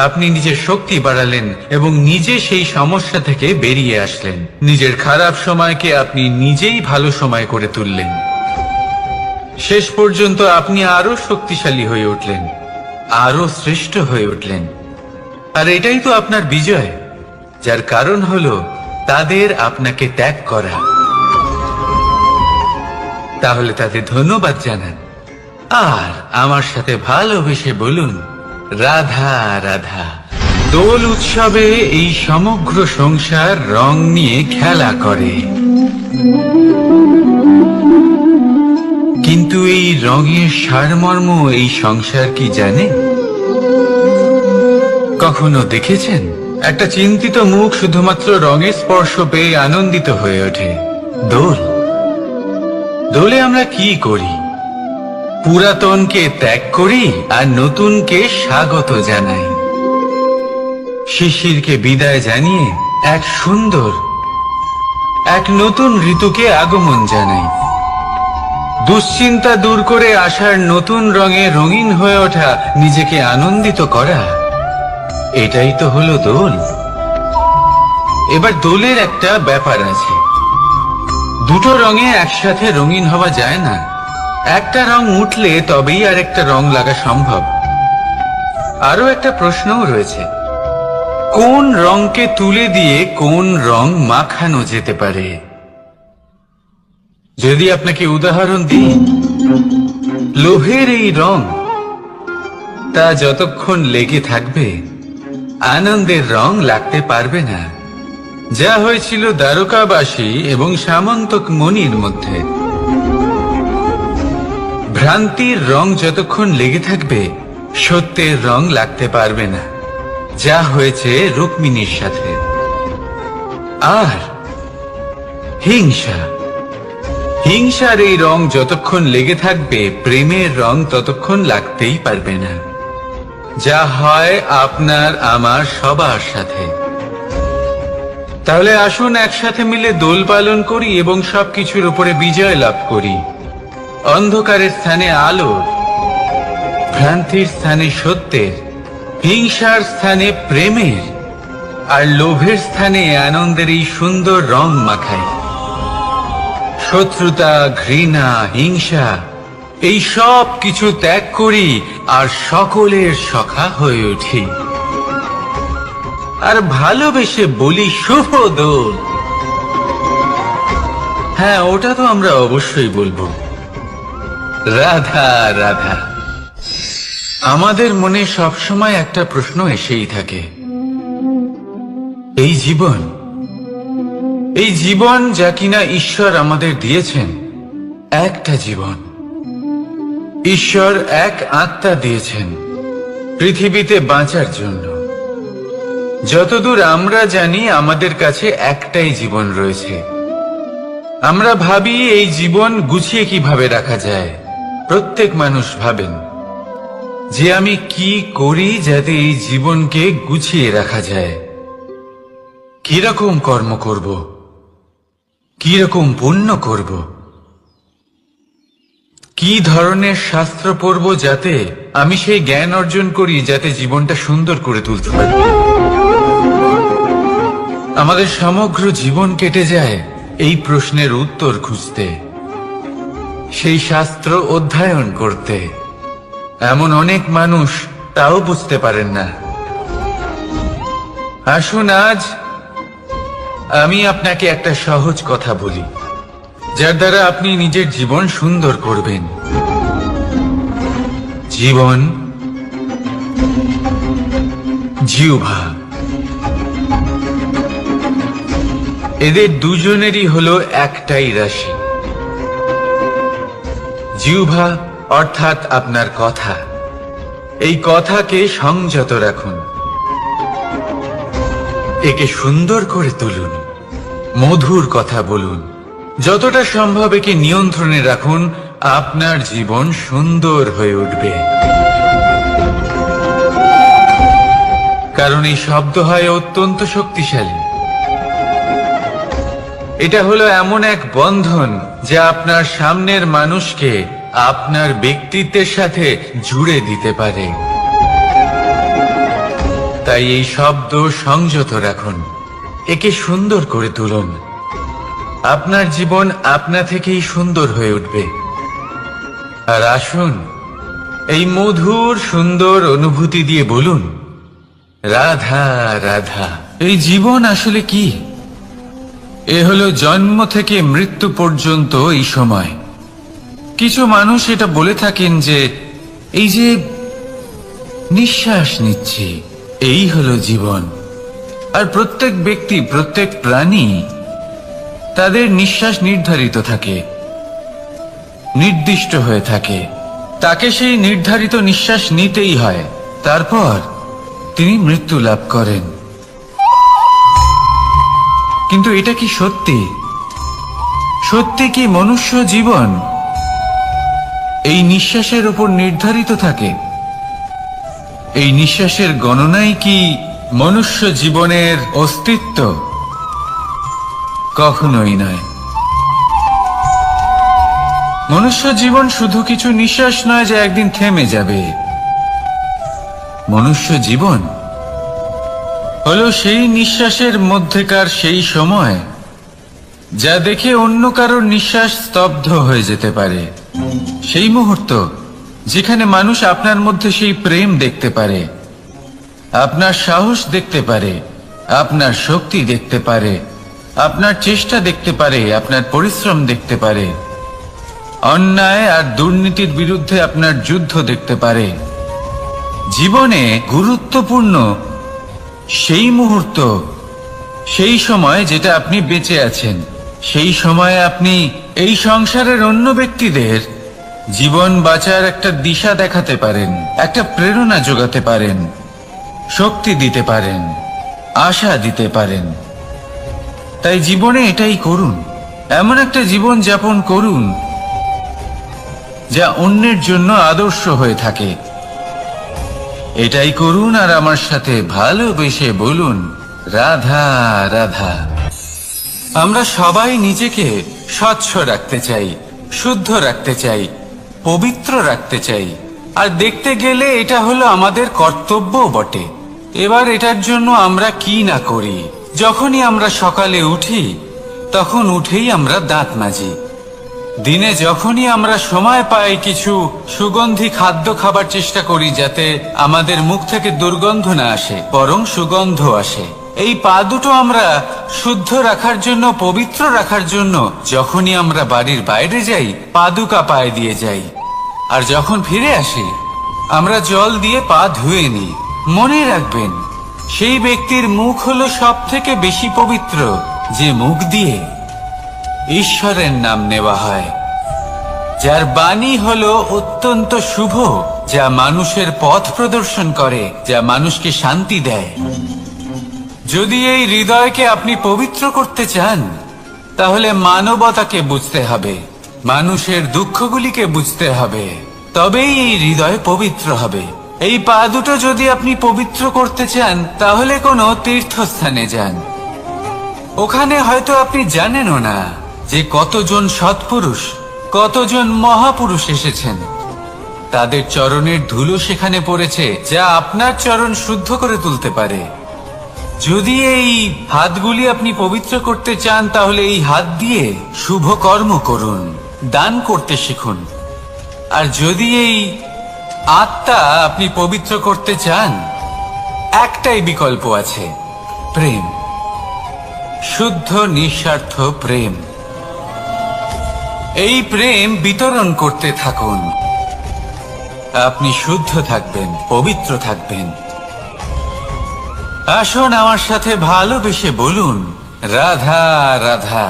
A: আপনি নিজের শক্তি বাড়ালেন এবং নিজে সেই সমস্যা থেকে বেরিয়ে আসলেন। নিজের খারাপ সময়কে আপনি নিজেই ভালো সময় করে তুললেন। শেষ পর্যন্ত আপনি আরো শক্তিশালী হয়ে উঠলেন, আরো শ্রেষ্ঠ হয়ে উঠলেন। আর এটাই তো আপনার বিজয়, যার কারণ হলো তাদের আপনাকে ত্যাগ করা। তাহলে তাদের ধন্যবাদ জানান আর আমার সাথে ভালোবেসে বলুন, রাধা রাধা। দোল উৎসবে এই সমগ্র সংসার রং নিয়ে খেলা করে, কিন্তু এই রঙের সারমর্ম এই সংসার কি জানে? কখনো দেখেছেন একটা চিন্তিত মুখ শুধুমাত্র রঙের স্পর্শ পেয়ে আনন্দিত হয়ে ওঠে? দোলে আমরা কি করি? পুরাতনকে ত্যাগ করি আর নতুনকে স্বাগত জানাই। শিশিরকে বিদায় জানিয়ে এক সুন্দর, এক নতুন ঋতুকে আগমন জানাই। দুশ্চিন্তা দূর করে আসার নতুন রঙে রঙিন হয়ে ওঠা, নিজেকে আনন্দিত করা, এটাই তো হলো দোল। এবার দোলের একটা ব্যাপার আছে, দুটো রঙে একসাথে রঙিন হওয়া যায় না। একটা রং উঠলে তবেই আরেকটা রং লাগা সম্ভব। আরো একটা প্রশ্নও রয়েছে, কোন রংকে তুলে দিয়ে কোন রং মাখানো যেতে পারে। যদি আপনাকে উদাহরণ দিই, লোভের এই রং, তা যতক্ষণ লেগে থাকবে আনন্দের রং লাগতে পারবে না, যা হয়েছিল দ্বারকাবাসী এবং সামন্তক মণির মধ্যে। ভ্রান্তির রং যতক্ষণ লেগে থাকবে সত্যের রং লাগতে পারবে না, যা হয়েছে রুক্মিণীর সাথে। আর হিংসার এই রং যতক্ষণ লেগে থাকবে প্রেমের রং ততক্ষণ লাগতেই পারবে না, যা হয় আপনার আমার সবার সাথে। তাহলে আসুন একসাথে মিলে দোল পালন করি এবং সবকিছুর উপরে বিজয় লাভ করি। অন্ধকারের স্থানে আলোর, ভ্রান্তির স্থানে সত্যের, হিংসার স্থানে প্রেমের, আর লোভের স্থানে আনন্দের এই সুন্দর রং মাখাই। শত্রুতা, ঘৃণা, হিংসা এই সব কিছু ত্যাগ করি আর সকলের সখা হয়ে উঠি। আর ভালোবেসে বলি শুভ দোল। হ্যাঁ, ওটা তো আমরা অবশ্যই বলবো, রাধা রাধা। আমাদের মনে সবসময় একটা প্রশ্ন এসেই থাকে, এই জীবন যা কিনা ঈশ্বর আমাদের দিয়েছেন, একটা জীবন। ঈশ্বর এক আত্মা দিয়েছেন পৃথিবীতে বাঁচার জন্য। যতদূর আমরা জানি আমাদের কাছে একটাই জীবন রয়েছে। আমরা ভাবি এই জীবন গুছিয়ে কিভাবে রাখা যায়। প্রত্যেক মানুষ ভাবেন যে আমি কি করি যাতে এই জীবনকে গুছিয়ে রাখা যায়, কিরকম কর্ম করব, কিরকম পুণ্য করব, কি ধরনের শাস্ত্র পড়ব যাতে আমি সেই জ্ঞান অর্জন করি যাতে জীবনটা সুন্দর করে তুলতে পারি। আমাদের সমগ্র জীবন কেটে যায় এই প্রশ্নের উত্তর খুঁজতে, সেই শাস্ত্র অধ্যয়ন করতে। এমন অনেক মানুষ তাও বুঝতে পারেন না। আসুন আজ আমি আপনাকে একটা সহজ কথা বলি, যার দ্বারা আপনি নিজের জীবন সুন্দর করবেন। জীবন, জিহ্বা, এদের দুজনেরই হলো একটাই রাশি। জিহ্বা অর্থাৎ আপনার কথা, এই কথাকে সংযত রাখুন, একে সুন্দর করে তুলুন, মধুর কথা বলুন, যতটা সম্ভব একে নিয়ন্ত্রণে রাখুন। আপনার জীবন সুন্দর হয়ে উঠবে। কারণ এই শব্দ হয় অত্যন্ত শক্তিশালী। এটা হলো এমন এক বন্ধন যা আপনার সামনের মানুষকে আপনার ব্যক্তিত্বের সাথে জুড়ে দিতে পারে। তাই এই শব্দ সংযত রাখুন, একে সুন্দর করে তুলুন। আপনার জীবন আপনা থেকেই সুন্দর হয়ে উঠবে। আর আসুন এই মধুর সুন্দর অনুভূতি দিয়ে বলুন, রাধা রাধা। এই জীবন আসলে কি? এ হলো জন্ম থেকে মৃত্যু পর্যন্ত এই সময়। কিছু মানুষ এটা বলে থাকেন যে এই যে নিঃশ্বাস নিচ্ছি, এই হলো জীবন। আর প্রত্যেক ব্যক্তি, প্রত্যেক প্রাণী, তাদের নিঃশ্বাস নির্ধারিত থাকে, নির্দিষ্ট হয়ে থাকে। তাকে সেই নির্ধারিত নিঃশ্বাস নিতেই হয়, তারপর তিনি মৃত্যু লাভ করেন। কিন্তু এটা কি সত্যি? সত্যি কি মনুষ্য জীবন এই নিঃশ্বাসের উপর নির্ধারিত থাকে? এই নিঃশ্বাসের গণনাই কি মনুষ্য জীবনের অস্তিত্ব? কখনোই নয়। মনুষ্য জীবন শুধু কিছু নিঃশ্বাস নয় যা একদিন থেমে যাবে। মনুষ্য জীবন হলো সেই নিঃশ্বাসের মধ্যেকার সেই সময় যা দেখে অন্য কারোর নিঃশ্বাস স্তব্ধ হয়ে যেতে পারে। সেই মুহূর্ত যেখানে মানুষ আপনার মধ্যে সেই প্রেম দেখতে পারে, আপনার সাহস দেখতে পারে, আপনার শক্তি দেখতে পারে, আপনার চেষ্টা দেখতে পারে, আপনার পরিশ্রম দেখতে পারে, অন্যায় আর দুর্নীতির বিরুদ্ধে আপনার যুদ্ধ দেখতে পারে। জীবনে গুরুত্বপূর্ণ সেই মুহূর্ত, সেই সময় যেটা আপনি বেঁচে আছেন, সেই সময়ে আপনি এই সংসারের অন্য ব্যক্তিদের জীবন বাঁচার একটা দিশা দেখাতে পারেন, একটা প্রেরণা যোগাতে পারেন, শক্তি দিতে পারেন, আশা দিতে পারেন। তাই জীবনে এটাই করুন, এমন একটা জীবন যাপন করুন যা অন্যের জন্য আদর্শ হয়ে থাকে। এটাই করুন আর আমার সাথে ভালোবেসে বলুন, রাধা রাধা। আমরা সবাই নিজেকে স্বচ্ছ রাখতে চাই, শুদ্ধ রাখতে চাই, পবিত্র রাখতে চাই। আর দেখতে গেলে এটা হলো আমাদের কর্তব্যও বটে। এবার এটার জন্য আমরা কি না করি। যখনই আমরা সকালে উঠি, তখন উঠেই আমরা দাঁত মাজি। দিনে যখনই আমরা সময় পাই, কিছু সুগন্ধি খাদ্য খাবার চেষ্টা করি, যাতে আমাদের মুখ থেকে দুর্গন্ধ না আসে, বরং সুগন্ধ আসে। এই পা দুটো আমরা শুদ্ধ রাখার জন্য, পবিত্র রাখার জন্য যখনই আমরা বাড়ির বাইরে যাই, পাদুকা পায়ে দিয়ে যাই। আর যখন ফিরে আসি, আমরা জল দিয়ে পা ধুয়ে নিই। মনে রাখবেন, সেই ব্যক্তির মুখ হলো সব থেকে বেশি পবিত্র, যে মুখ দিয়ে ঈশ্বরের নাম নেওয়া হয়, যার বাণী হলো অত্যন্ত শুভ, যা মানুষের পথ প্রদর্শন করে, যা মানুষকে শান্তি দেয়। যদি এই হৃদয়কে আপনি পবিত্র করতে চান, তাহলে মানবতাকে বুঝতে হবে, মানুষের দুঃখগুলিকে বুঝতে হবে, তবেই এই হৃদয় পবিত্র হবে। এই পা দুটো যদি আপনি পবিত্র করতে চান, তাহলে কোনো তীর্থস্থানে যান। ওখানে হয়তো আপনি জানেনও না যে কতজন সৎপুরুষ, কতজন মহাপুরুষ এসেছেন। তাদের চরণের ধুলো সেখানে পড়েছে, যা আপনার চরণ শুদ্ধ করে তুলতে পারে। যদি এই হাতগুলি আপনি পবিত্র করতে চান, তাহলে এই হাত দিয়ে শুভ কর্ম করুন, দান করতে শিখুন। আর যদি এই আত্মা আপনি পবিত্র করতে চান, একটাই বিকল্প আছে, প্রেম, শুদ্ধ নিঃস্বার্থ প্রেম। এই প্রেম বিতরণ করতে থাকুন। আপনি শুদ্ধ থাকবেন, পবিত্র থাকবেন। আসুন আমার সাথে ভালোবেসে বলুন, রাধা রাধা।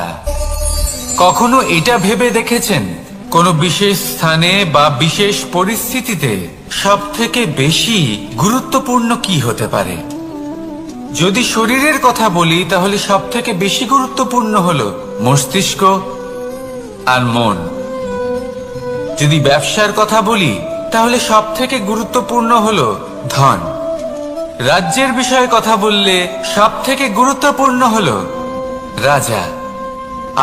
A: কখনো এটা ভেবে দেখেছেন, কোনো বিশেষ স্থানে বা বিশেষ পরিস্থিতিতে সব থেকে বেশি গুরুত্বপূর্ণ কি হতে পারে? যদি শরীরের কথা বলি, তাহলে সব থেকে বেশি গুরুত্বপূর্ণ হলো মস্তিষ্ক আর মন। যদি ব্যবসার কথা বলি, তাহলে সব থেকে গুরুত্বপূর্ণ হলো ধন। রাজ্যের বিষয়ে কথা বললে সব থেকে গুরুত্বপূর্ণ হলো রাজা।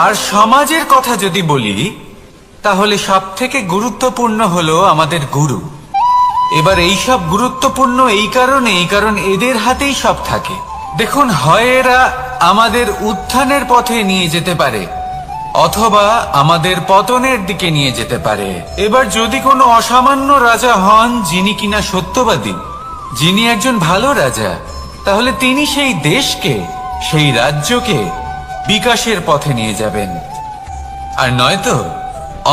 A: আর সমাজের কথা যদি বলি, তাহলে সব থেকে গুরুত্বপূর্ণ হলো আমাদের গুরু। এবার এই সব গুরুত্বপূর্ণ এই কারণ এদের হাতেই সব থাকে। দেখুন, হয় এরা আমাদের উত্থানের পথে নিয়ে যেতে পারে, অথবা আমাদের পতনের দিকে নিয়ে যেতে পারে। এবার যদি কোনো অসামান্য রাজা হন, যিনি কিনা সত্যবাদী, যিনি একজন ভালো রাজা, তাহলে তিনি সেই দেশকে, সেই রাজ্যকে বিকাশের পথে নিয়ে যাবেন, আর নয়তো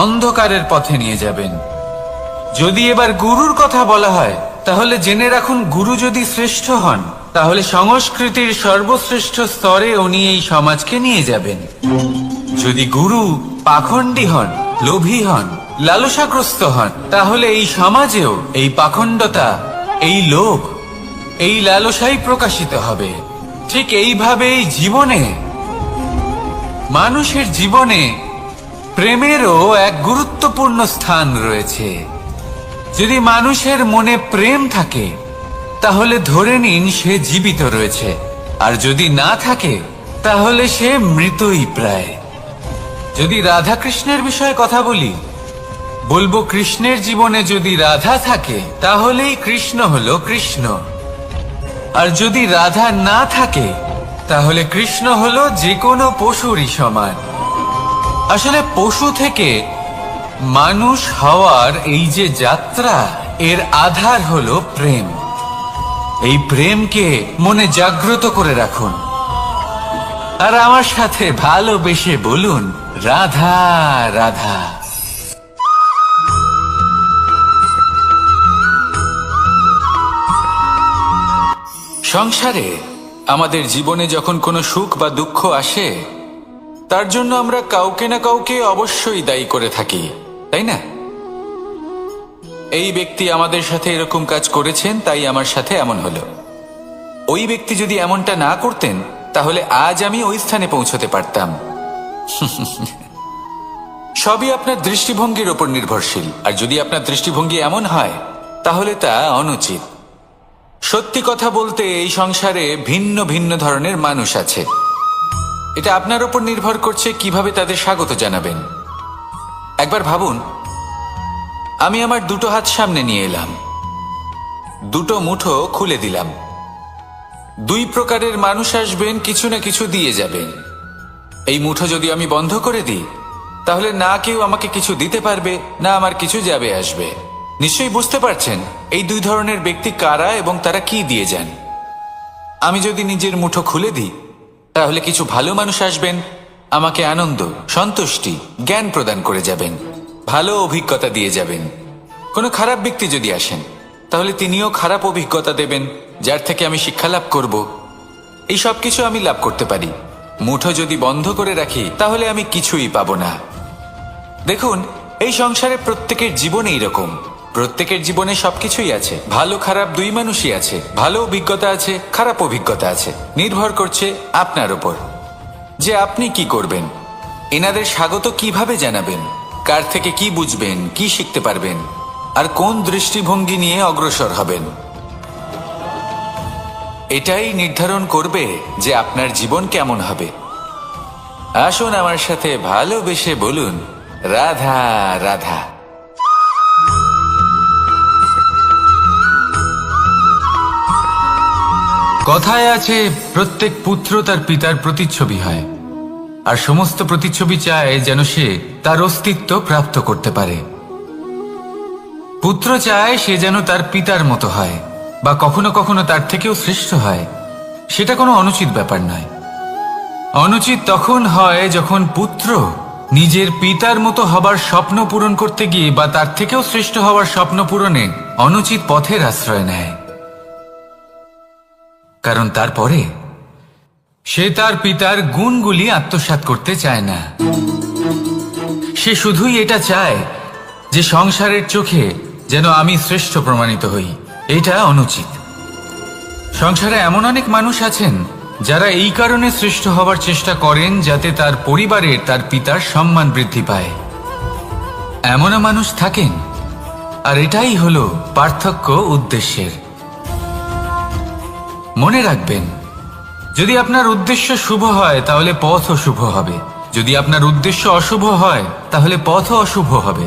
A: অন্ধকারের পথে নিয়ে যাবেন। যদি এবার গুরুর কথা বলা হয়, তাহলে জেনে রাখুন, গুরু যদি শ্রেষ্ঠ হন, তাহলে সংস্কৃতির সর্বশ্রেষ্ঠ স্তরে উনি এই সমাজকে নিয়ে যাবেন। যদি গুরু পাখণ্ডী হন, লোভী হন, লালসাগ্রস্ত হন, তাহলে এই সমাজেও এই পাখণ্ডতা, এই লোভ, এই লালসাই প্রকাশিত হবে। ঠিক এইভাবেই জীবনে, মানুষের জীবনে প্রেমেরও এক গুরুত্বপূর্ণ স্থান রয়েছে। যদি মানুষের মনে প্রেম থাকে, তাহলে ধরে নিন সে জীবিত রয়েছে, আর যদি না থাকে, তাহলে সে মৃতই প্রায়। যদি রাধা কৃষ্ণের বিষয়ে কথা বলি, বলবো কৃষ্ণের জীবনে যদি রাধা থাকে, তাহলেই কৃষ্ণ হলো কৃষ্ণ। আর যদি রাধা না থাকে, তাহলে কৃষ্ণ হলো যে কোনো পশুরই সমান। আসলে পশু থেকে মানুষ হওয়ার এই যে যাত্রা, এর আধার হলো প্রেম। এই প্রেমকে মনে জাগ্রত করে রাখুন আর আমার সাথে ভালোবেসে বলুন, রাধা রাধা। সংসারে আমাদের জীবনে যখন কোনো সুখ বা দুঃখ আসে, তার জন্য আমরা কাউকে না কাউকে অবশ্যই দায়ী করে থাকি, তাই না? এই ব্যক্তি আমাদের সাথে এরকম কাজ করেছেন, তাই আমার সাথে এমন হলো। ওই ব্যক্তি যদি এমনটা না করতেন, তাহলে আজ আমি ওই স্থানে পৌঁছতে পারতাম। সবই আপনার দৃষ্টিভঙ্গির ওপর নির্ভরশীল, আর যদি আপনার দৃষ্টিভঙ্গি এমন হয়, তাহলে তা অনুচিত। সত্যি কথা বলতে, এই সংসারে ভিন্ন ভিন্ন ধরনের মানুষ আছে। এটা আপনার ওপর নির্ভর করছে কিভাবে তাদের স্বাগত জানাবেন। একবার ভাবুন, আমি আমার দুটো হাত সামনে নিয়ে এলাম, দুটো মুঠো খুলে দিলাম। দুই প্রকারের মানুষ আসবেন, কিছু না কিছু দিয়ে যাবেন। এই মুঠো যদি আমি বন্ধ করে দিই, তাহলে না কেউ আমাকে কিছু দিতে পারবে, না আমার কিছু যাবে আসবে। নিশ্চয়ই বুঝতে পারছেন এই দুই ধরনের ব্যক্তি কারা এবং তারা কি দিয়ে যান। আমি যদি নিজের মুঠো খুলে দিই, তাহলে কিছু ভালো মানুষ আসবেন, আমাকে আনন্দ, সন্তুষ্টি, জ্ঞান প্রদান করে যাবেন, ভালো অভিজ্ঞতা দিয়ে যাবেন। কোনো খারাপ ব্যক্তি যদি আসেন, তাহলে তিনিও খারাপ অভিজ্ঞতা দেবেন, যার থেকে আমি শিক্ষা লাভ করব। এই সব কিছু আমি লাভ করতে পারি। মুঠো যদি বন্ধ করে রাখি, তাহলে আমি কিছুই পাবো না। দেখুন, এই সংসারে প্রত্যেকের জীবনে এইরকম। প্রত্যেকের জীবনে সবকিছুই আছে, ভালো খারাপ দুই মানুষই আছে। ভালো অভিজ্ঞতা আছে, খারাপ অভিজ্ঞতা আছে। নির্ভর করছে আপনার ওপর যে আপনি কি করবেন, এনাদের স্বাগত কিভাবে জানাবেন, কার থেকে কি বুঝবেন, কি শিখতে পারবেন, আর কোন দৃষ্টিভঙ্গি নিয়ে অগ্রসর হবেন। এটাই নির্ধারণ করবে যে আপনার জীবন কেমন হবে। আসুন আমার সাথে ভালোবেসে বলুন, রাধা রাধা। কথায় আছে, প্রত্যেক পুত্র তার পিতার প্রতিচ্ছবি হয়, আর সমস্ত প্রতিচ্ছবি চায় যেন সে তার অস্তিত্ব প্রাপ্ত করতে পারে। পুত্র চায় সে যেন তার পিতার মতো হয়, বা কখনো কখনো তার থেকেও শ্রেষ্ঠ হয়। সেটা কোনো অনুচিত ব্যাপার নয়। অনুচিত তখন হয় যখন পুত্র নিজের পিতার মতো হবার স্বপ্ন পূরণ করতে গিয়ে বা তার থেকেও শ্রেষ্ঠ হওয়ার স্বপ্ন পূরণে অনুচিত পথের আশ্রয় নেয়। কারণ তারপরে সে তার পিতার গুণগুলি আত্মসাৎ করতে চায় না। সে শুধুই এটা চায় যে সংসারের চোখে যেন আমি শ্রেষ্ঠ প্রমাণিত হই। এটা অনুচিত। সংসারে এমন অনেক মানুষ আছেন যারা এই কারণে শ্রেষ্ঠ হবার চেষ্টা করেন যাতে তার পরিবারের তার পিতার সম্মান বৃদ্ধি পায়। এমনও মানুষ থাকেন, আর এটাই হলো পার্থক্য উদ্দেশ্যের। মনে রাখবেন, যদি আপনার উদ্দেশ্য শুভ হয় তাহলে পথও শুভ হবে, যদি আপনার উদ্দেশ্য অশুভ হয় তাহলে পথও অশুভ হবে।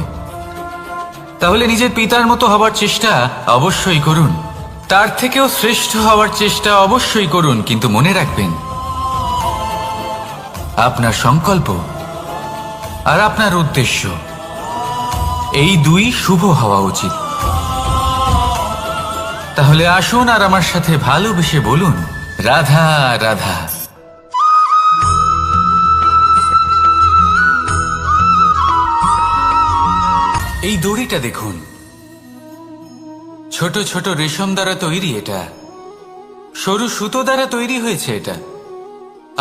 A: তাহলে নিজের পিতার মতো হবার চেষ্টা অবশ্যই করুন, তার থেকেও শ্রেষ্ঠ হওয়ার চেষ্টা অবশ্যই করুন, কিন্তু মনে রাখবেন আপনার সংকল্প আর আপনার উদ্দেশ্য এই দুই শুভ হওয়া উচিত। তাহলে আসুন আর আমার সাথে ভালোবেসে বলুন, রাধা রাধা। এই দড়িটা দেখুন, ছোট ছোট রেশম দ্বারা তৈরি। এটা সরু সুতো দ্বারা তৈরি হয়েছে এটা,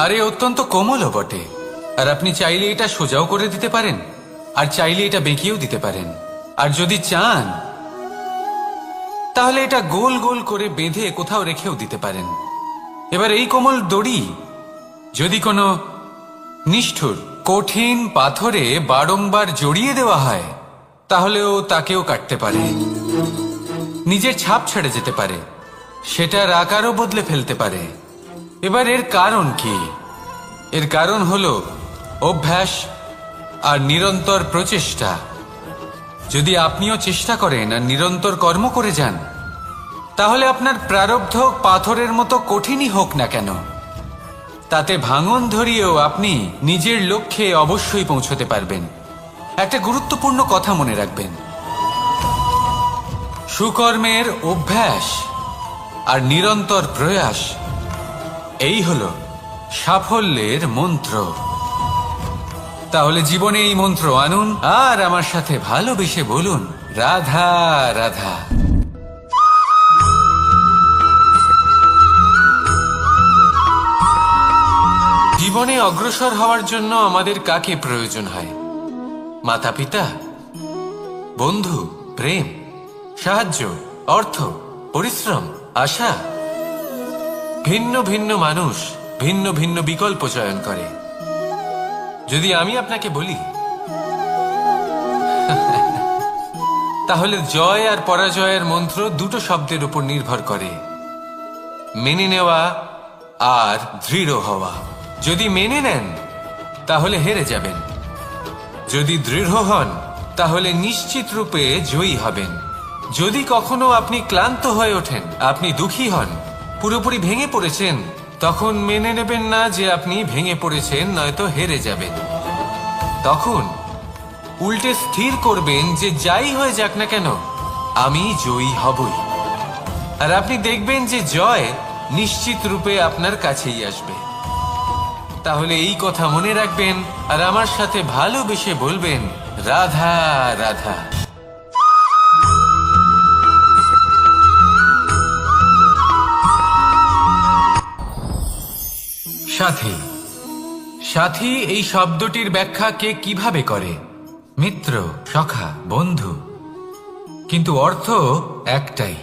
A: আর এ অত্যন্ত কোমলও বটে। আর আপনি চাইলে এটা সোজাও করে দিতে পারেন, আর চাইলে এটা বেঁকিয়েও দিতে পারেন, আর যদি চান তাহলে এটা গোল গোল করে বেঁধে কোথাও রেখেও দিতে পারেন। এবার এই কোমল দড়ি যদি কোনো নিষ্ঠুর কঠিন পাথরে বারংবার জড়িয়ে দেওয়া হয়, তাহলেও তাকেও কাটতে পারে, নিজের ছাপ ছেড়ে যেতে পারে, সেটার আকারও বদলে ফেলতে পারে। এবার এর কারণ কি? এর কারণ হলো অভ্যাস আর নিরন্তর প্রচেষ্টা। যদি আপনিও চেষ্টা করেন আর নিরন্তর কর্ম করে যান, তাহলে আপনার প্রারব্ধ পাথরের মতো কঠিনই হোক না কেন, তাতে ভাঙন ধরিয়েও আপনি নিজের লক্ষ্যে অবশ্যই পৌঁছতে পারবেন। একটা গুরুত্বপূর্ণ কথা মনে রাখবেন, সুকর্মের অভ্যাস আর নিরন্তর প্রয়াস, এই হলো সাফল্যের মন্ত্র। তাহলে জীবনে এই মন্ত্র আনুন আর আমার সাথে ভালোবেসে বলুন, রাধা রাধা। জীবনে অগ্রসর হওয়ার জন্য আমাদের কাকে প্রয়োজন হয়? মাতা পিতা, বন্ধু, প্রেম, সাহায্য, অর্থ, পরিশ্রম, আশা। ভিন্ন ভিন্ন মানুষ ভিন্ন ভিন্ন বিকল্প চয়ন করে। যদি আমি আপনাকে বলি তাহলে জয় আর পরাজয়ের মন্ত্র দুটো শব্দের উপর নির্ভর করে, মেনে নেওয়া আর দৃঢ় হওয়া। যদি মেনে নেন তাহলে হেরে যাবেন, যদি দৃঢ় হন তাহলে নিশ্চিত রূপে জয়ী হবেন। যদি কখনো আপনি ক্লান্ত হয়ে ওঠেন, আপনি দুঃখী হন, পুরোপুরি ভেঙে পড়েছেন, তখন মেনে নেবেন না যে আপনি ভেঙে পড়েছেন, নয়তো হেরে যাবেন। তখন উল্টে স্থির করবেন যে যাই হয়ে যাক না কেন আমি জয়ী হবই। আর আপনি দেখবেন যে জয় নিশ্চিত রূপে আপনার কাছেই আসবে। তাহলে এই কথা মনে রাখবেন আর আমার সাথে ভালোবেসে বলবেন, রাধা রাধা। সাথী। সাথী এই শব্দটির ব্যাখ্যা কে কিভাবে করে? মিত্র, সখা, বন্ধু। কিন্তু অর্থ একটাই,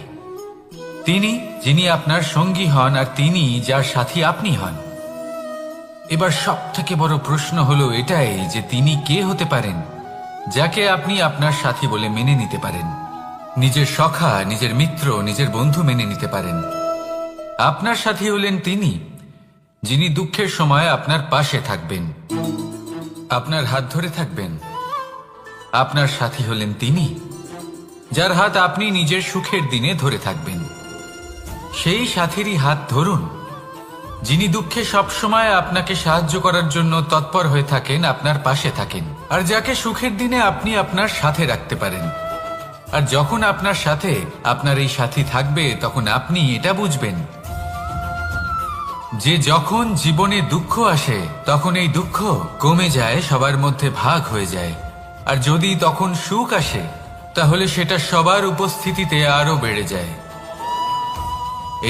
A: তিনি যিনি আপনার সঙ্গী হন আর তিনি যার সাথী আপনি হন। এবার সব থেকে বড় প্রশ্ন হলো এটাই যে তিনি কে হতে পারেন যাকে আপনি আপনার সাথী বলে মেনে নিতে পারেন, নিজের সখা, নিজের মিত্র, নিজের বন্ধু মেনে নিতে পারেন। আপনার সাথী হলেন তিনি যিনি দুঃখের সময় আপনার পাশে থাকবেন, আপনার হাত ধরে থাকবেন। আপনার সাথী হলেন তিনি যার হাত আপনি নিজের সুখের দিনে ধরে থাকবেন। সেই সাথীরই হাত ধরুন যিনি দুঃখে সবসময় আপনাকে সাহায্য করার জন্য তৎপর হয়ে থাকেন, আপনার পাশে থাকেন, আর যাকে সুখের দিনে আপনি আপনার সাথে রাখতে পারেন। আর যখন আপনার সাথে আপনার এই সাথী থাকবে তখন আপনি এটা বুঝবেন যে যখন জীবনে দুঃখ আসে তখন এই দুঃখ কমে যায়, সবার মধ্যে ভাগ হয়ে যায়। আর যদি তখন সুখ আসে তাহলে সেটা সবার উপস্থিতিতে আরো বেড়ে যায়।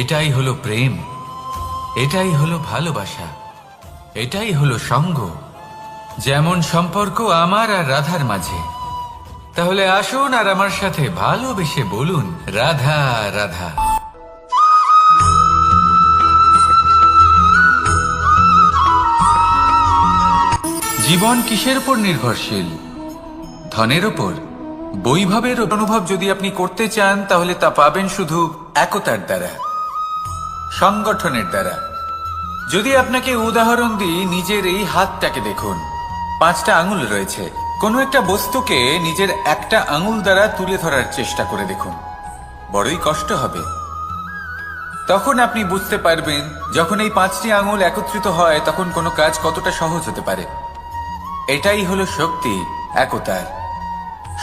A: এটাই হলো প্রেম, এটাই হলো ভালোবাসা, এটাই হলো সঙ্গ। যেমন সম্পর্ক আমার আর রাধার মাঝে। তাহলে আসুন আর আমার সাথে ভালোবেসে বলুন, রাধা রাধা। জীবন কিসের উপর নির্ভরশীল? ধনের উপর, বৈভবের অনুভব যদি আপনি করতে চান তাহলে তা পাবেন শুধু একতার দ্বারা, সংগঠনের দ্বারা। যদি আপনাকে উদাহরণ দিই, নিজের এই হাতটাকে দেখুন, 5টা আঙুল রয়েছে। কোনো একটা বস্তুকে নিজের একটা আঙুল দ্বারা তুলে ধরার চেষ্টা করে দেখুন, বড়ই কষ্ট হবে। তখন আপনি বুঝতে পারবেন যখন এই 5টি আঙুল একত্রিত হয় তখন কোনো কাজ কতটা সহজ হতে পারে। এটাই হলো শক্তি, একতার।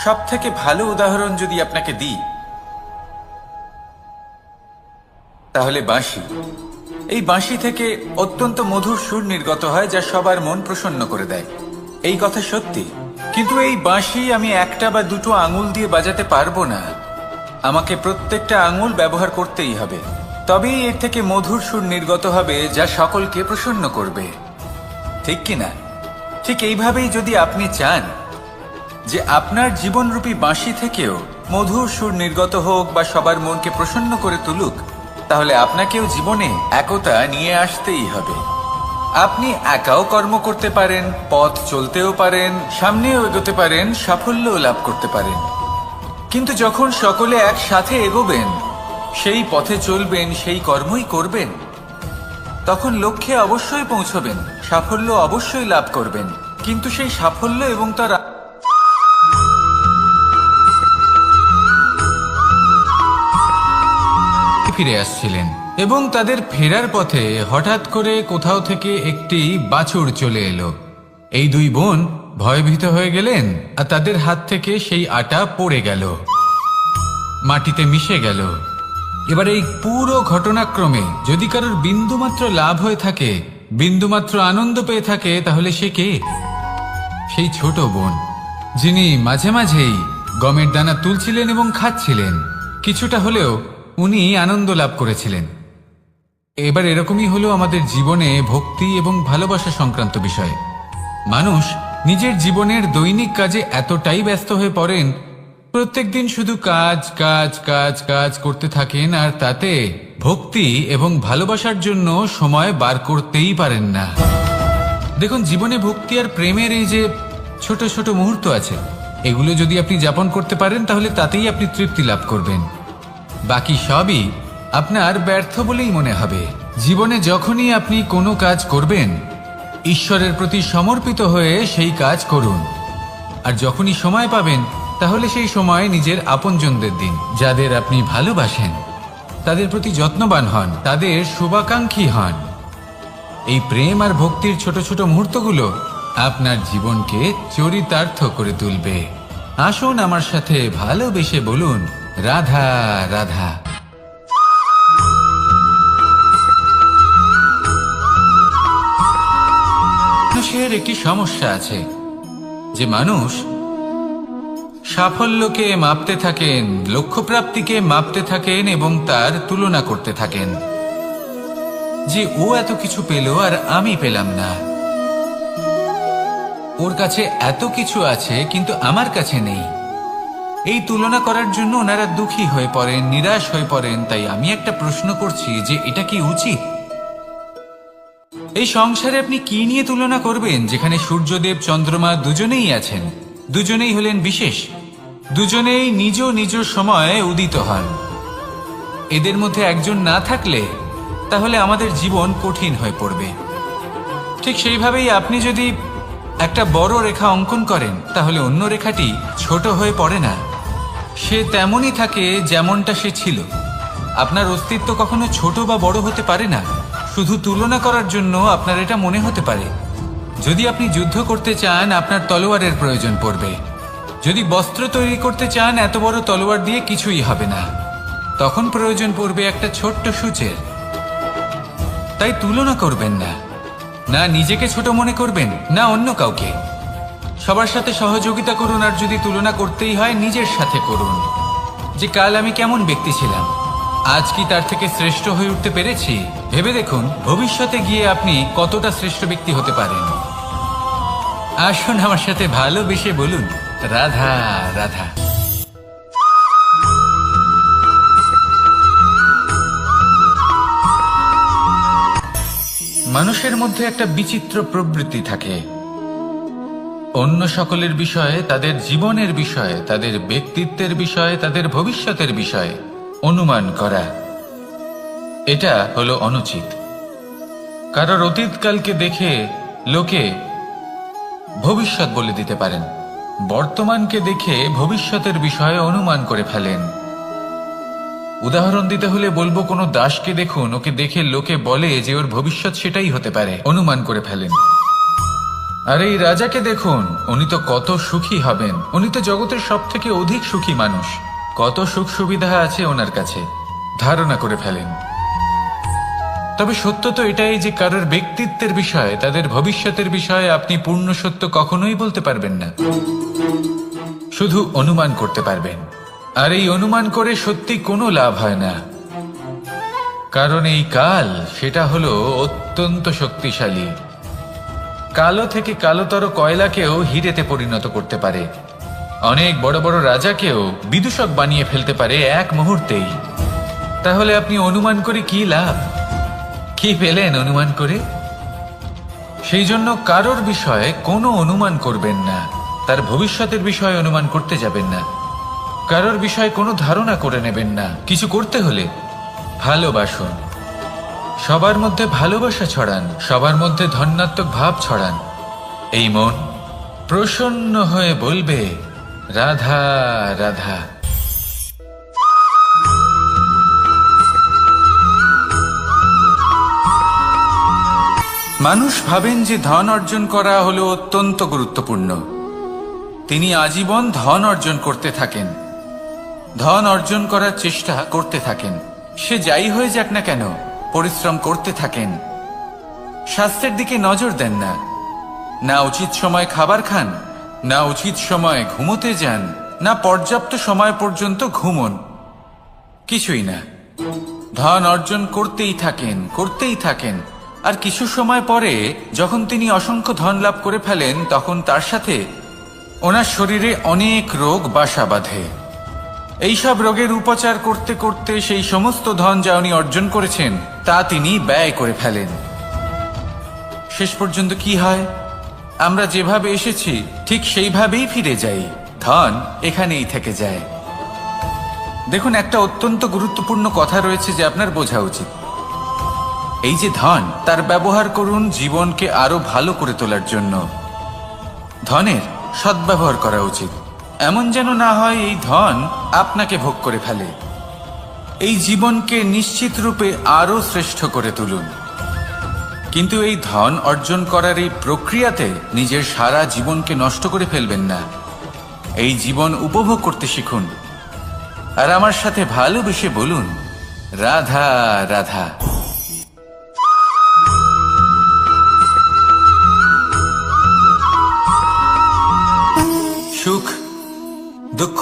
A: সব থেকে ভালো উদাহরণ যদি আপনাকে দিই তাহলে বাঁশি। এই বাঁশি থেকে অত্যন্ত মধুর সুর নির্গত হয় যা সবার মন প্রসন্ন করে দেয়। এই কথা সত্যি। কিন্তু এই বাঁশি আমি একটা বা দুটো আঙুল দিয়ে বাজাতে পারবো না, আমাকে প্রত্যেকটা আঙুল ব্যবহার করতেই হবে। তবেই এর থেকে মধুর সুর নির্গত হবে যা সকলকে প্রসন্ন করবে, ঠিক কিনা? ঠিক এইভাবেই যদি আপনি চান যে আপনার জীবনরূপী বাঁশি থেকেও মধুর সুর নির্গত হোক বা সবার মনকে প্রসন্ন করে তুলুক, তাহলে আপনাকেও জীবনে একতা নিয়ে আসতেই হবে। আপনি একাও কর্ম করতে পারেন, পথ চলতেও পারেন, সামনেও এগোতে পারেন, সাফল্যও লাভ করতে পারেন। কিন্তু যখন সকলে একসাথে এগোবেন, সেই পথে চলবেন, সেই কর্মই করবেন, তখন লক্ষ্যে অবশ্যই পৌঁছবেন, সাফল্য অবশ্যই লাভ করবেন। কিন্তু সেই সাফল্য এবং তার ফিরে আসছিলেন এবং তাদের ফেরার পথে হঠাৎ করে কোথাও থেকে একটি বাছুর চলে এলো। এই দুই বোন ভয়ভীত হয়ে গেলেন আর তাদের হাত থেকে সেই আটা পড়ে গেল, মাটিতে মিশে গেল। এবার এই পুরো ঘটনাক্রমে যদি কারোর বিন্দুমাত্র লাভ হয়ে থাকে, বিন্দুমাত্র আনন্দ পেয়ে থাকে, তাহলে সে কে? সেই ছোট বোন, যিনি মাঝে মাঝেই গমের দানা তুলছিলেন এবং খাচ্ছিলেন। কিছুটা হলেও উনি আনন্দ লাভ করেছিলেন। এবার এরকমই হলো আমাদের জীবনে ভক্তি এবং ভালোবাসা সংক্রান্ত বিষয়। মানুষ নিজের জীবনের দৈনিক কাজে এতটাই ব্যস্ত হয়ে পড়েন, প্রত্যেক দিন শুধু কাজ কাজ কাজ কাজ করতে থাকেন, আর তাতে ভক্তি এবং ভালোবাসার জন্য সময় বার করতেই পারেন না। দেখুন, জীবনে ভক্তি আর প্রেমের এই যে ছোট ছোট মুহূর্ত আছে, এগুলো যদি আপনি যাপন করতে পারেন তাহলে তাতেই আপনি তৃপ্তি লাভ করবেন। বাকি সবই আপনার ব্যর্থ বলেই মনে হবে। জীবনে যখনই আপনি কোনো কাজ করবেন, ঈশ্বরের প্রতি সমর্পিত হয়ে সেই কাজ করুন। আর যখনই সময় পাবেন, তাহলে সেই সময় নিজের আপনজনদের দিন। যাদের আপনি ভালোবাসেন তাদের প্রতি যত্নবান হন, তাদের শুভাকাঙ্ক্ষী হন। এই প্রেম আর ভক্তির ছোট ছোট মুহূর্তগুলো আপনার জীবনকে চরিতার্থ করে তুলবে। আসুন আমার সাথে ভালোবেসে বলুন, রাধা রাধা। মানুষের একটি সমস্যা আছে যে মানুষ সাফল্যকে মাপতে থাকেন, লক্ষ্যপ্রাপ্তিকে মাপতে থাকেন এবং তার তুলনা করতে থাকেন যে ও এত কিছু পেল আর আমি পেলাম না, ওর কাছে এত কিছু আছে কিন্তু আমার কাছে নেই। এই তুলনা করার জন্য ওনারা দুঃখী হয়ে পড়েন, নিরাশ হয়ে পড়েন। তাই আমি একটা প্রশ্ন করছি যে এটা কি উচিত? এই সংসারে আপনি কি নিয়ে তুলনা করবেন, যেখানে সূর্যদেব চন্দ্রমা দুজনেই আছেন, দুজনেই হলেন বিশেষ, দুজনেই নিজ নিজ সময়ে উদিত হন। এদের মধ্যে একজন না থাকলে তাহলে আমাদের জীবন কঠিন হয়ে পড়বে। ঠিক সেইভাবেই আপনি যদি একটা বড় রেখা অঙ্কন করেন, তাহলে অন্য রেখাটি ছোট হয়ে পড়ে না, সে তেমনই থাকে যেমনটা সে ছিল। আপনার অস্তিত্ব কখনো ছোট বা বড় হতে পারে না। শুধু তুলনা করার জন্য আপনার এটা মনে হতে পারে। যদি আপনি যুদ্ধ করতে চান, আপনার তলোয়ারের প্রয়োজন পড়বে। যদি বস্ত্র তৈরি করতে চান, এত বড় তলোয়ার দিয়ে কিছুই হবে না, তখন প্রয়োজন পড়বে একটা ছোট্ট সূচের। তাই তুলনা করবেন না, না নিজেকে ছোট মনে করবেন, না অন্য কাউকে। সবার সাথে সহযোগিতা করুন, আর যদি তুলনা করতেই হয় নিজের সাথে করুন, যে কাল আমি কেমন ব্যক্তি ছিলাম, আজ কি তার থেকে শ্রেষ্ঠ হয়ে উঠতে পেরেছি। ভেবে দেখুন ভবিষ্যতে গিয়ে আপনি কতটা শ্রেষ্ঠ ব্যক্তি হতে পারেন। আসুন আমার সাথে ভালোবেসে বলুন, রাধা রাধা। মানুষের মধ্যে একটা বিচিত্র প্রবৃত্তি থাকে, অন্য সকলের বিষয়ে, তাদের জীবনের বিষয়ে, তাদের ব্যক্তিত্বের বিষয়ে, তাদের ভবিষ্যতের বিষয়ে অনুমান করা। এটা হলো অনুচিত। কারোর অতীতকালকে দেখে লোকে ভবিষ্যৎ বলে দিতে পারেন, বর্তমানকে দেখে ভবিষ্যতের বিষয়ে অনুমান করে ফেলেন। উদাহরণ দিতে হলে বলবো, কোনো দাসকে দেখুন, ওকে দেখে লোকে বলে যে ওর ভবিষ্যৎ সেটাই হতে পারে, অনুমান করে ফেলেন। আর এই রাজাকে দেখুন, উনি তো কত সুখী হবেন, উনি তো জগতের সব থেকে অধিক সুখী মানুষ, কত সুখ সুবিধা আছে ওনার কাছে, ধারণা করে ফেলেন। তবে সত্য তো এটাই যে কারোর ব্যক্তিত্বের বিষয়ে, তাদের ভবিষ্যতের বিষয়ে আপনি পূর্ণ সত্য কখনোই বলতে পারবেন না, শুধু অনুমান করতে পারবেন। আর এই অনুমান করে সত্যি কোনো লাভ হয় না, কারণ এই কাল সেটা হলো অত্যন্ত শক্তিশালী। কালো থেকে কালোতর কয়লাকেও হিরেতে পরিণত করতে পারে, অনেক বড় বড় রাজাকেও বিদূষক বানিয়ে ফেলতে পারে এক মুহূর্তেই। তাহলে আপনি অনুমান করে কি লাভ? কি পেলেন অনুমান করে? সেই জন্য কারোর বিষয়ে কোনো অনুমান করবেন না, তার ভবিষ্যতের বিষয়ে অনুমান করতে যাবেন না, কারোর বিষয়ে কোনো ধারণা করে নেবেন না। কিছু করতে হলে ভালোবাসুন, সবার মধ্যে ভালোবাসা ছড়ান, সবার মধ্যে ধন্যাত্মক ভাব ছড়ান। এই মন প্রসন্ন হয়ে বলবে, রাধা রাধা। মানুষ ভাবেন যে ধন অর্জন করা হলো অত্যন্ত গুরুত্বপূর্ণ। তিনি আজীবন ধন অর্জন করতে থাকেন, ধন অর্জন করার চেষ্টা করতে থাকেন, সে যাই হয়ে যাক না কেন পরিশ্রম করতে থাকেন, স্বাস্থ্যের দিকে নজর দেন না, না উচিত সময় খাবার খান, না উচিত সময় ঘুমোতে যান, না পর্যাপ্ত সময় পর্যন্ত ঘুমন, কিছুই না। ধন অর্জন করতেই থাকেন, আর কিছু সময় পরে যখন তিনি অসংখ্য ধন লাভ করে ফেলেন, তখন তার সাথে ওনার শরীরে অনেক রোগ বাসা বাঁধে। এইসব রোগের উপচার করতে করতে সেই সমস্ত ধন যা উনি অর্জন করেছেন তা তিনি ব্যয় করে ফেলেন। শেষ পর্যন্ত কি হয়? আমরা যেভাবে এসেছি ঠিক সেইভাবেই ফিরে যাই, ধন এখানেই থেকে যায়। দেখুন, একটা অত্যন্ত গুরুত্বপূর্ণ কথা রয়েছে যে আপনার বোঝা উচিত। এই যে ধন, তার ব্যবহার করুন জীবনকে আরো ভালো করে তোলার জন্য। ধনের সদ্ব্যবহার করা উচিত, এমন যেন না হয় এই ধন আপনাকে ভোগ করে ফেলে। এই জীবনকে নিশ্চিত রূপে আরো শ্রেষ্ঠ করে তুলুন, কিন্তু এই ধন অর্জন করার এই প্রক্রিয়াতে নিজের সারা জীবনকে নষ্ট করে ফেলবেন না। এই জীবন উপভোগ করতে শিখুন, আর আমার সাথে ভালোবেসে বলুন, রাধা রাধা। সুখ, দুঃখ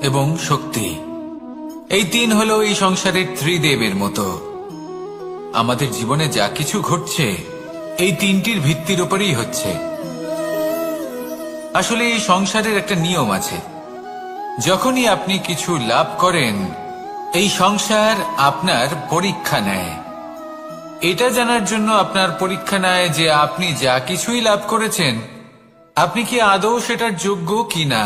A: এবং শক্তি, এই তিন হলো এই সংসারের ত্রিদেবের মতো। আমাদের জীবনে যা কিছু ঘটছে এই তিনটির ভিত্তির উপরেই হচ্ছে। আসলে এই সংসারের একটা নিয়ম আছে, যখনই আপনি কিছু লাভ করেন এই সংসার আপনার পরীক্ষা নেয়। এটা জানার জন্য আপনার পরীক্ষা নেয় যে আপনি যা কিছুই লাভ করেছেন আপনি কি আদৌ সেটার যোগ্য কিনা।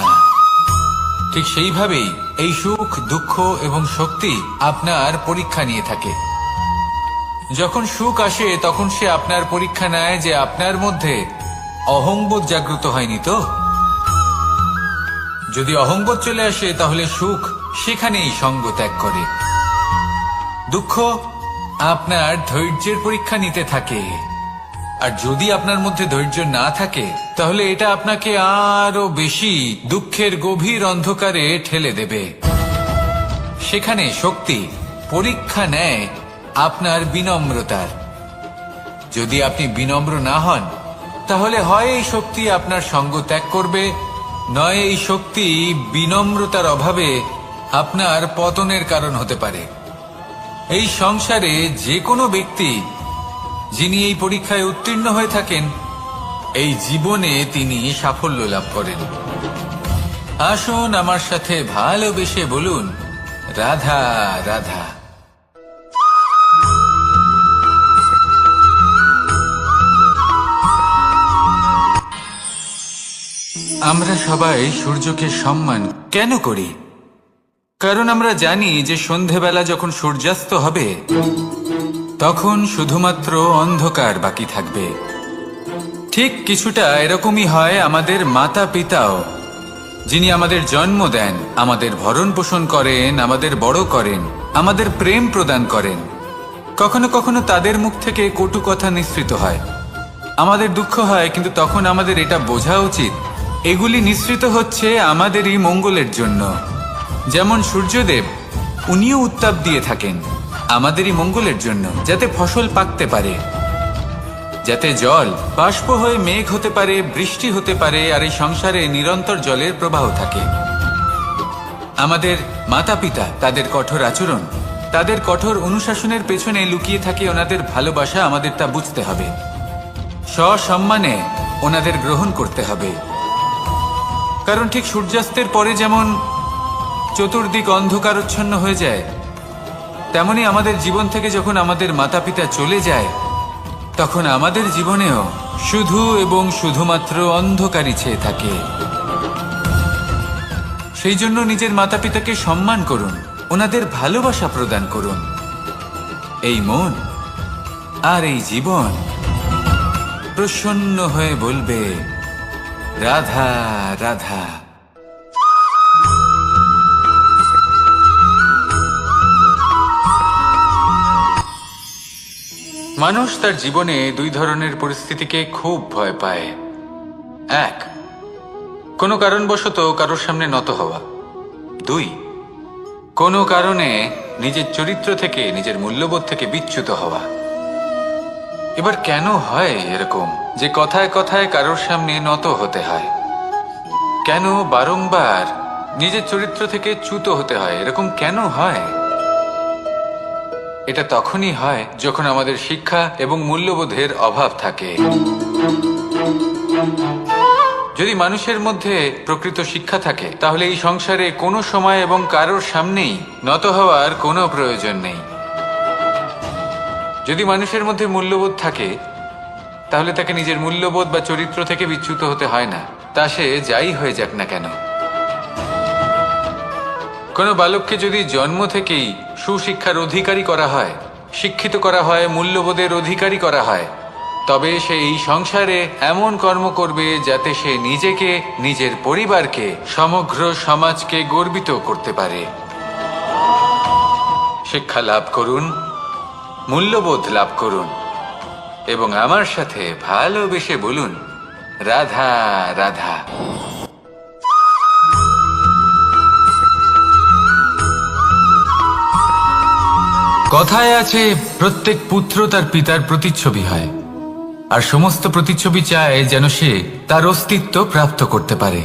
A: ঠিক সেইভাবেই এই সুখ, দুঃখ এবং শক্তি আপনার পরীক্ষা নিয়ে থাকে। যখন সুখ আসে তখন সে আপনার পরীক্ষা নেয় যে আপনার মধ্যে অহংবোধ জাগ্রত হয়নি তো। যদি অহংবোধ চলে আসে তাহলে সুখ সেখানেই সঙ্গ ত্যাগ করে। দুঃখ আপনার ধৈর্যের পরীক্ষা নিতে থাকে, আর যদি আপনার মধ্যে ধৈর্য না থাকে তাহলে এটা আপনাকে আরো বেশি দুঃখের গভীর অন্ধকারে ঠেলে দেবে। সেখানে শক্তি পরীক্ষা নেয় আপনার বিনম্রতার। যদি আপনি বিনম্র না হন তাহলে হয় এই শক্তি আপনার সঙ্গ ত্যাগ করবে, নয় এই শক্তি বিনম্রতার অভাবে আপনার পতনের কারণ হতে পারে। এই সংসারে যে কোনো ব্যক্তি যিনি এই পরীক্ষায় উত্তীর্ণ হয়ে থাকেন এই জীবনে তিনি সাফল্য লাভ করেন। আসুন আমার সাথে ভালোবেসে বলুন, রাধা রাধা। আমরা সবাই সূর্যকে সম্মান কেন করি? কারণ আমরা জানি যে সন্ধেবেলা যখন সূর্যাস্ত হবে তখন শুধুমাত্র অন্ধকার বাকি থাকবে। ঠিক কিছুটা এরকমই হয় আমাদের মাতা পিতাও, যিনি আমাদের জন্ম দেন, আমাদের ভরণ পোষণ করেন, আমাদের বড় করেন, আমাদের প্রেম প্রদান করেন। কখনো কখনো তাদের মুখ থেকে কটু কথা নিঃসৃত হয়, আমাদের দুঃখ হয়, কিন্তু তখন আমাদের এটা বোঝা উচিত এগুলি নিঃসৃত হচ্ছে আমাদেরই মঙ্গলের জন্য। যেমন সূর্যদেব, উনিও উত্তাপ দিয়ে থাকেন আমাদেরই মঙ্গলের জন্য, যাতে ফসল পাকতে পারে, যাতে জল বাষ্প হয়ে মেঘ হতে পারে, বৃষ্টি হতে পারে, আর এই সংসারে নিরন্তর জলের প্রবাহ থাকে। আমাদের মাতা পিতা, তাদের কঠোর আচরণ, তাদের কঠোর অনুশাসনের পেছনে লুকিয়ে থাকে ওনাদের ভালোবাসা। আমাদের তা বুঝতে হবে, সসম্মানে ওনাদের গ্রহণ করতে হবে। কারণ ঠিক সূর্যাস্তের পরে যেমন চতুর্দিক অন্ধকারচ্ছন্ন হয়ে যায়, তেমনি আমাদের জীবন থেকে যখন আমাদের মাতা পিতা চলে যায় তখন আমাদের জীবনেও শুধু এবং শুধুমাত্র অন্ধকারই ছেয়ে থাকে। সেই জন্য নিজের মাতা পিতাকে সম্মান করুন, ওনাদের ভালোবাসা প্রদান করুন। এই মন আর এই জীবন প্রসন্ন হয়ে বলবে, রাধা রাধা। মানুষ তার জীবনে দুই ধরনের পরিস্থিতিকে খুব ভয় পায়। এক, কোনো কারণবশত কারোর সামনে নত হওয়া। দুই, কোনো কারণে নিজের চরিত্র থেকে, নিজের মূল্যবোধ থেকে বিচ্যুত হওয়া। এবার কেন হয় এরকম যে কথায় কথায় কারোর সামনে নত হতে হয়? কেন বারংবার নিজের চরিত্র থেকে চ্যুত হতে হয়? এরকম কেন হয়? এটা তখনই হয় যখন আমাদের শিক্ষা এবং মূল্যবোধের অভাব থাকে। যদি মানুষের মধ্যে প্রকৃত শিক্ষা থাকে তাহলে এই সংসারে কোনো সময় এবং কারোর সামনেই নত হওয়ার কোনো প্রয়োজন নেই। যদি মানুষের মধ্যে মূল্যবোধ থাকে তাহলে তাকে নিজের মূল্যবোধ বা চরিত্র থেকে বিচ্যুত হতে হয় না, তা সে যাই হয়ে যাক না কেন। কোনো বালককে যদি জন্ম থেকেই সুশিক্ষার অধিকারী করা হয়, শিক্ষিত করা হয়, মূল্যবোধের অধিকারী করা হয়, তবে সে এই সংসারে এমন কর্ম করবে যাতে সে নিজেকে, নিজের পরিবারকে, সমগ্র সমাজকে গর্বিত করতে পারে। শিক্ষা লাভ করুন, মূল্যবোধ লাভ করুন এবং আমার সাথে ভালোবেসে বলুন, রাধা রাধা। কথায় আছে, প্রত্যেক পুত্র তার পিতার প্রতিচ্ছবি হয়, আর সমস্ত প্রতিচ্ছবি চায় যেন সে তার অস্তিত্ব প্রাপ্ত করতে পারে।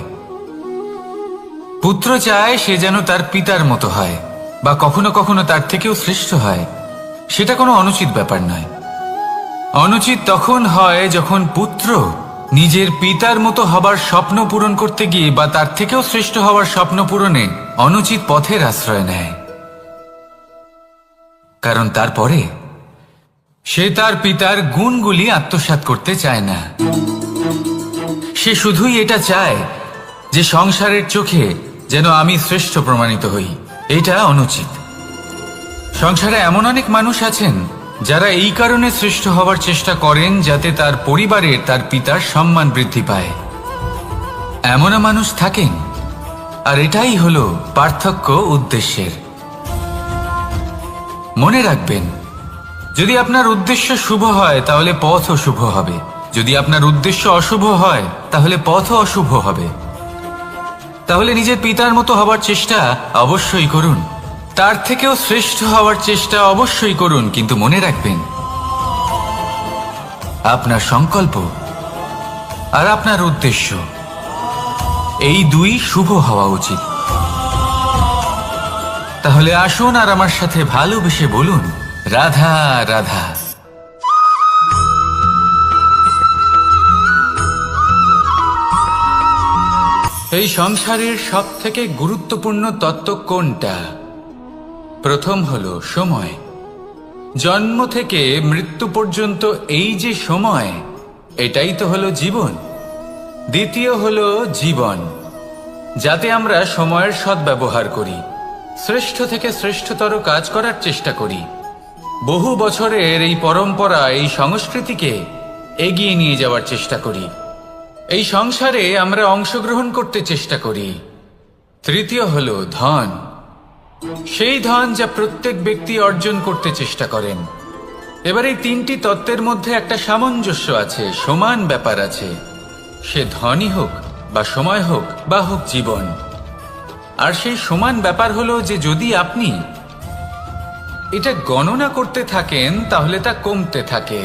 A: পুত্র চায় সে যেন তার পিতার মতো হয় বা কখনো কখনো তার থেকেও শ্রেষ্ঠ হয়। সেটা কোনো অনুচিত ব্যাপার নয়। অনুচিত তখন হয় যখন পুত্র নিজের পিতার মতো হবার স্বপ্ন পূরণ করতে গিয়ে বা তার থেকেও শ্রেষ্ঠ হওয়ার স্বপ্ন পূরণে অনুচিত পথের আশ্রয় নেয়। কারণ তারপরে সে তার পিতার গুণগুলি আত্মসাৎ করতে চায় না। সে শুধুই এটা চায় যে সংসারের চোখে যেন আমি শ্রেষ্ঠ প্রমাণিত হই। এটা অনুচিত। সংসারে এমন অনেক মানুষ আছেন যারা এই কারণে শ্রেষ্ঠ হওয়ার চেষ্টা করেন যাতে তার পরিবারের, তার পিতার সম্মান বৃদ্ধি পায়। এমনও মানুষ থাকেন, আর এটাই হলো পার্থক্য উদ্দেশ্যের। মনে রাখবেন, যদি আপনার উদ্দেশ্য শুভ হয় তাহলে পথও শুভ হবে, যদি আপনার উদ্দেশ্য অশুভ হয় তাহলে পথও অশুভ হবে। তাহলে নিজের পিতার মতো হবার চেষ্টা অবশ্যই করুন, তার থেকেও শ্রেষ্ঠ হওয়ার চেষ্টা অবশ্যই করুন, কিন্তু মনে রাখবেন আপনার সংকল্প আর আপনার উদ্দেশ্য এই দুই শুভ হওয়া উচিত। তাহলে আসুন আর আমার সাথে ভালোবেসে বলুন, রাধা রাধা। এই সংসারের সব থেকে গুরুত্বপূর্ণ তত্ত্ব কোনটা? প্রথম হলো সময়। জন্ম থেকে মৃত্যু পর্যন্ত এই যে সময়, এটাই তো হলো জীবন। দ্বিতীয় হলো জীবন, যাতে আমরা সময়ের সদ্ব্যবহার করি, শ্রেষ্ঠ থেকে শ্রেষ্ঠতর কাজ করার চেষ্টা করি। বহু বছরের এই পরম্পরা, এই সংস্কৃতিকে এগিয়ে নিয়ে যাওয়ার চেষ্টা করি। এই সংসারে আমরা অংশগ্রহণ করতে চেষ্টা করি। তৃতীয় হলো ধন, সেই ধন যা প্রত্যেক ব্যক্তি অর্জন করতে চেষ্টা করেন। এবার এই তিনটি তত্ত্বের মধ্যে একটা সামঞ্জস্য আছে, সমান ব্যাপার আছে। সে ধনই হোক বা সময় হোক বা হোক জীবন। আর সেই সমান ব্যাপার হলো যে যদি আপনি এটা গণনা করতে থাকেন তাহলে তা কমতে থাকে,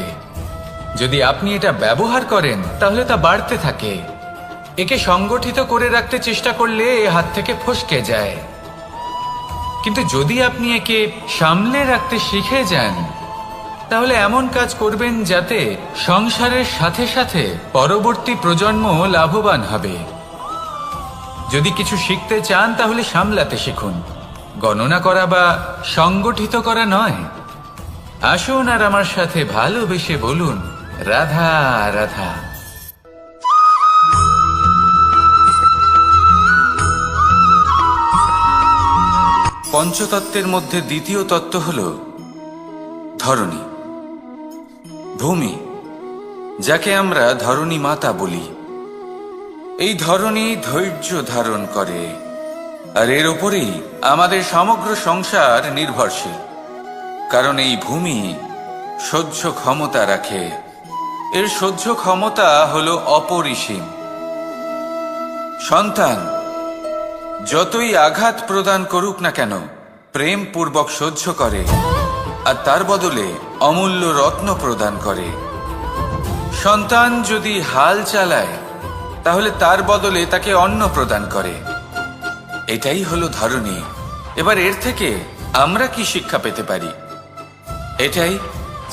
A: যদি আপনি এটা ব্যবহার করেন তাহলে তা বাড়তে থাকে। একে সংগঠিত করে রাখতে চেষ্টা করলে এ হাত থেকে ফসকে যায়, কিন্তু যদি আপনি একে সামলে রাখতে শিখে যান তাহলে এমন কাজ করবেন যাতে সংসারের সাথে সাথে পরবর্তী প্রজন্ম লাভবান হবে। যদি কিছু শিখতে চান তাহলে সামলাতে শিখুন, গণনা করা বা সংগঠিত করা নয়। আসুন আর আমার সাথে ভালোবেসে বলুন, রাধা রাধা। পঞ্চতত্ত্বের মধ্যে দ্বিতীয় তত্ত্ব হল ধরণী, ভূমি, যাকে আমরা ধরণী মাতা বলি। এই ধরণী ধৈর্য ধারণ করে, আর এর উপরেই আমাদের সমগ্র সংসার নির্ভরশীল। কারণ এই ভূমি সহ্য ক্ষমতা রাখে, এর সহ্য ক্ষমতা হলো অপরিসীম। সন্তান যতই আঘাত প্রদান করুক না কেন, প্রেম পূর্বক সহ্য করে আর তার বদলে অমূল্য রত্ন প্রদান করে। সন্তান যদি হাল চালায় তাহলে তার বদলে তাকে অন্ন প্রদান করে। এটাই হলো ধরনী। এবার এর থেকে আমরা কি শিক্ষা পেতে পারি? এটাই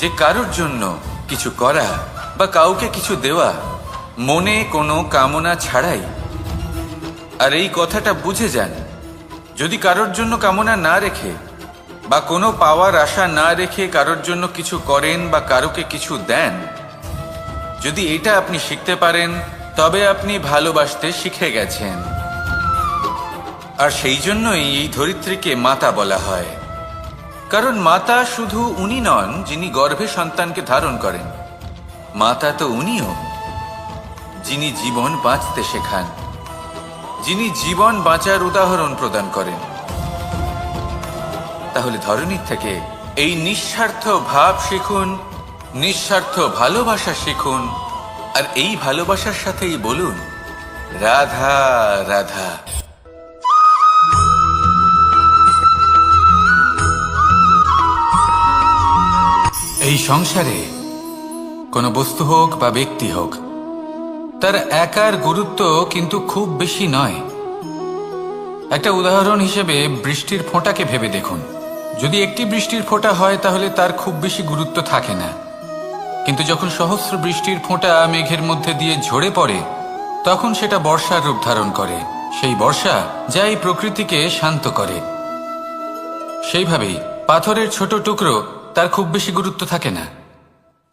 A: যে কারোর জন্য কিছু করা বা কাউকে কিছু দেওয়া মনে কোনো কামনা ছাড়াই। আর এই কথাটা বুঝে যান, যদি কারোর জন্য কামনা না রেখে বা কোনো পাওয়ার আশা না রেখে কারোর জন্য কিছু করেন বা কারোকে কিছু দেন, যদি এটা আপনি শিখতে পারেন তবে আপনি ভালোবাসতে শিখে গেছেন। আর সেই জন্যই এই ধরিত্রীকে মাতা বলা হয়। কারণ মাতা শুধু উনি নন যিনি গর্ভে সন্তানকে ধারণ করেন, মাতা তো উনিও যিনি জীবন বাঁচতে শেখান, যিনি জীবন বাঁচার উদাহরণ প্রদান করেন। তাহলে ধরনীর থেকে এই নিঃস্বার্থ ভাব শিখুন, নিঃস্বার্থ ভালোবাসা শিখুন, আর এই ভালোবাসার সাথেই বলুন রাধা রাধা। এই সংসারে কোনো বস্তু হোক বা ব্যক্তি হোক, তার একার গুরুত্ব কিন্তু খুব বেশি নয়। একটা উদাহরণ হিসেবে বৃষ্টির ফোঁটাকে ভেবে দেখুন। যদি একটি বৃষ্টির ফোঁটা হয় তাহলে তার খুব বেশি গুরুত্ব থাকে না, কিন্তু যখন সহস্র বৃষ্টির ফোঁটা মেঘের মধ্যে দিয়ে ঝরে পড়ে তখন সেটা বর্ষার রূপ ধারণ করে। সেই বর্ষা যা এই প্রকৃতিকে শান্ত করে। সেইভাবেই পাথরের ছোট টুকরো তার খুব বেশি গুরুত্ব থাকে না,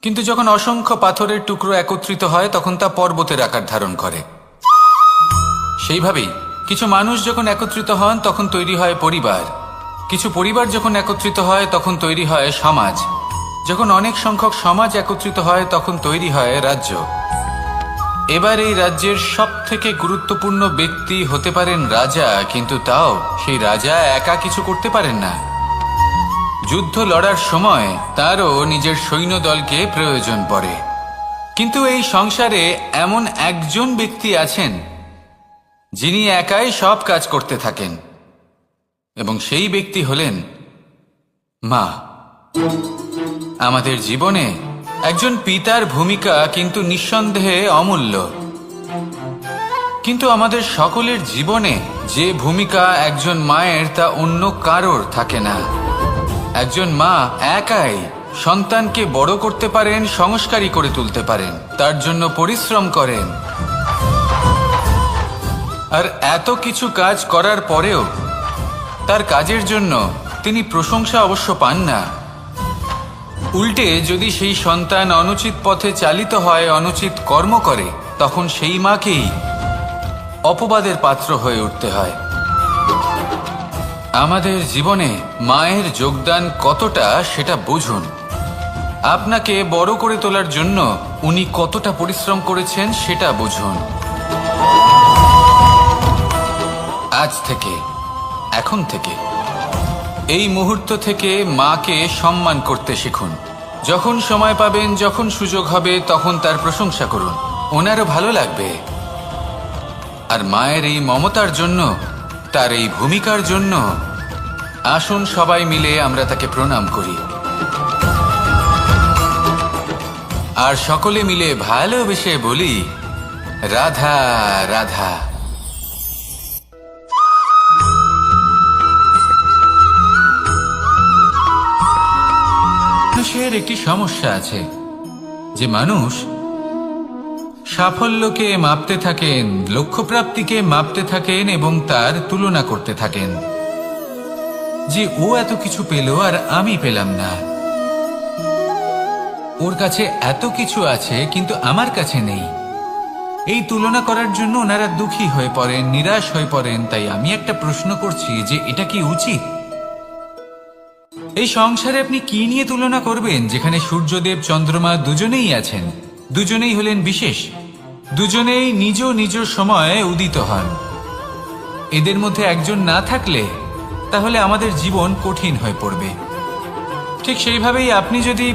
A: কিন্তু যখন অসংখ্য পাথরের টুকরো একত্রিত হয় তখন তা পর্বতের আকার ধারণ করে। সেইভাবেই কিছু মানুষ যখন একত্রিত হন তখন তৈরি হয় পরিবার, কিছু পরিবার যখন একত্রিত হয় তখন তৈরি হয় সমাজ, যখন অনেক সংখ্যক সমাজ একত্রিত হয় তখন তৈরি হয় রাজ্য। এবার এই রাজ্যের সবথেকে গুরুত্বপূর্ণ ব্যক্তি হতে পারেন রাজা, কিন্তু তাও সেই রাজা একা কিছু করতে পারেন না। যুদ্ধ লড়ার সময় তারও নিজের সৈন্যদলকে প্রয়োজন পড়ে। কিন্তু এই সংসারে এমন একজন ব্যক্তি আছেন যিনি একাই সব কাজ করতে থাকেন, এবং সেই ব্যক্তি হলেন মা। আমাদের জীবনে একজন পিতার ভূমিকা কিন্তু নিঃসন্দেহে অমূল্য, কিন্তু আমাদের সকলের জীবনে যে ভূমিকা একজন মায়ের তা অন্য কারোর থাকে না। একজন মা একাই সন্তানকে বড় করতে পারেন, সংস্কারী করে তুলতে পারেন, তার জন্য পরিশ্রম করেন। আর এত কিছু কাজ করার পরেও তার কাজের জন্য তিনি প্রশংসা অবশ্য পান না। উল্টে যদি সেই সন্তান অনুচিত পথে চালিত হয়, অনুচিত কর্ম করে, তখন সেই মাকেই অপবাদের পাত্র হয়ে উঠতে হয়। আমাদের জীবনে মায়ের যোগদান কতটা সেটা বুঝুন। আপনাকে বড় করে তোলার জন্য উনি কতটা পরিশ্রম করেছেন সেটা বুঝুন। আজ থেকে, এখন থেকে, এই মুহূর্ত থেকে মাকে সম্মান করতে শিখুন। যখন সময় পাবেন, যখন সুযোগ হবে, তখন তার প্রশংসা করুন, ওনারও ভালো লাগবে। আর মায়ের এই মমতার জন্য, তার এই ভূমিকার জন্য আসুন সবাই মিলে আমরা তাকে প্রণাম করি, আর সকলে মিলে ভালোবেসে বলি রাধা রাধা। মানুষের একটি সমস্যা আছে যে মানুষ সাফল্যকে মাপতে থাকেন, লক্ষ্যপ্রাপ্তিকে মাপতে থাকেন এবং তার তুলনা করতে থাকেন যে ও এত কিছু পেল আর আমি পেলাম না, ওর কাছে এত কিছু আছে কিন্তু আমার কাছে নেই। এই তুলনা করার জন্য ওনারা দুঃখী হয়ে পড়েন, নিরাশ হয়ে পড়েন। তাই আমি একটা প্রশ্ন করছি যে এটা কি উচিত? এই সংসারে আপনি কি নিয়ে তুলনা করবেন, যেখানে সূর্যদেব চন্দ্রমা দুজনেই আছেন, দুজনেই হলেন বিশেষ, দুজনেই নিজ নিজ সময়ে উদিত হন। এদের মধ্যে একজন না থাকলে তাহলে আমাদের জীবন কঠিন হয়ে পড়বে। ঠিক সেইভাবেই আপনি যদি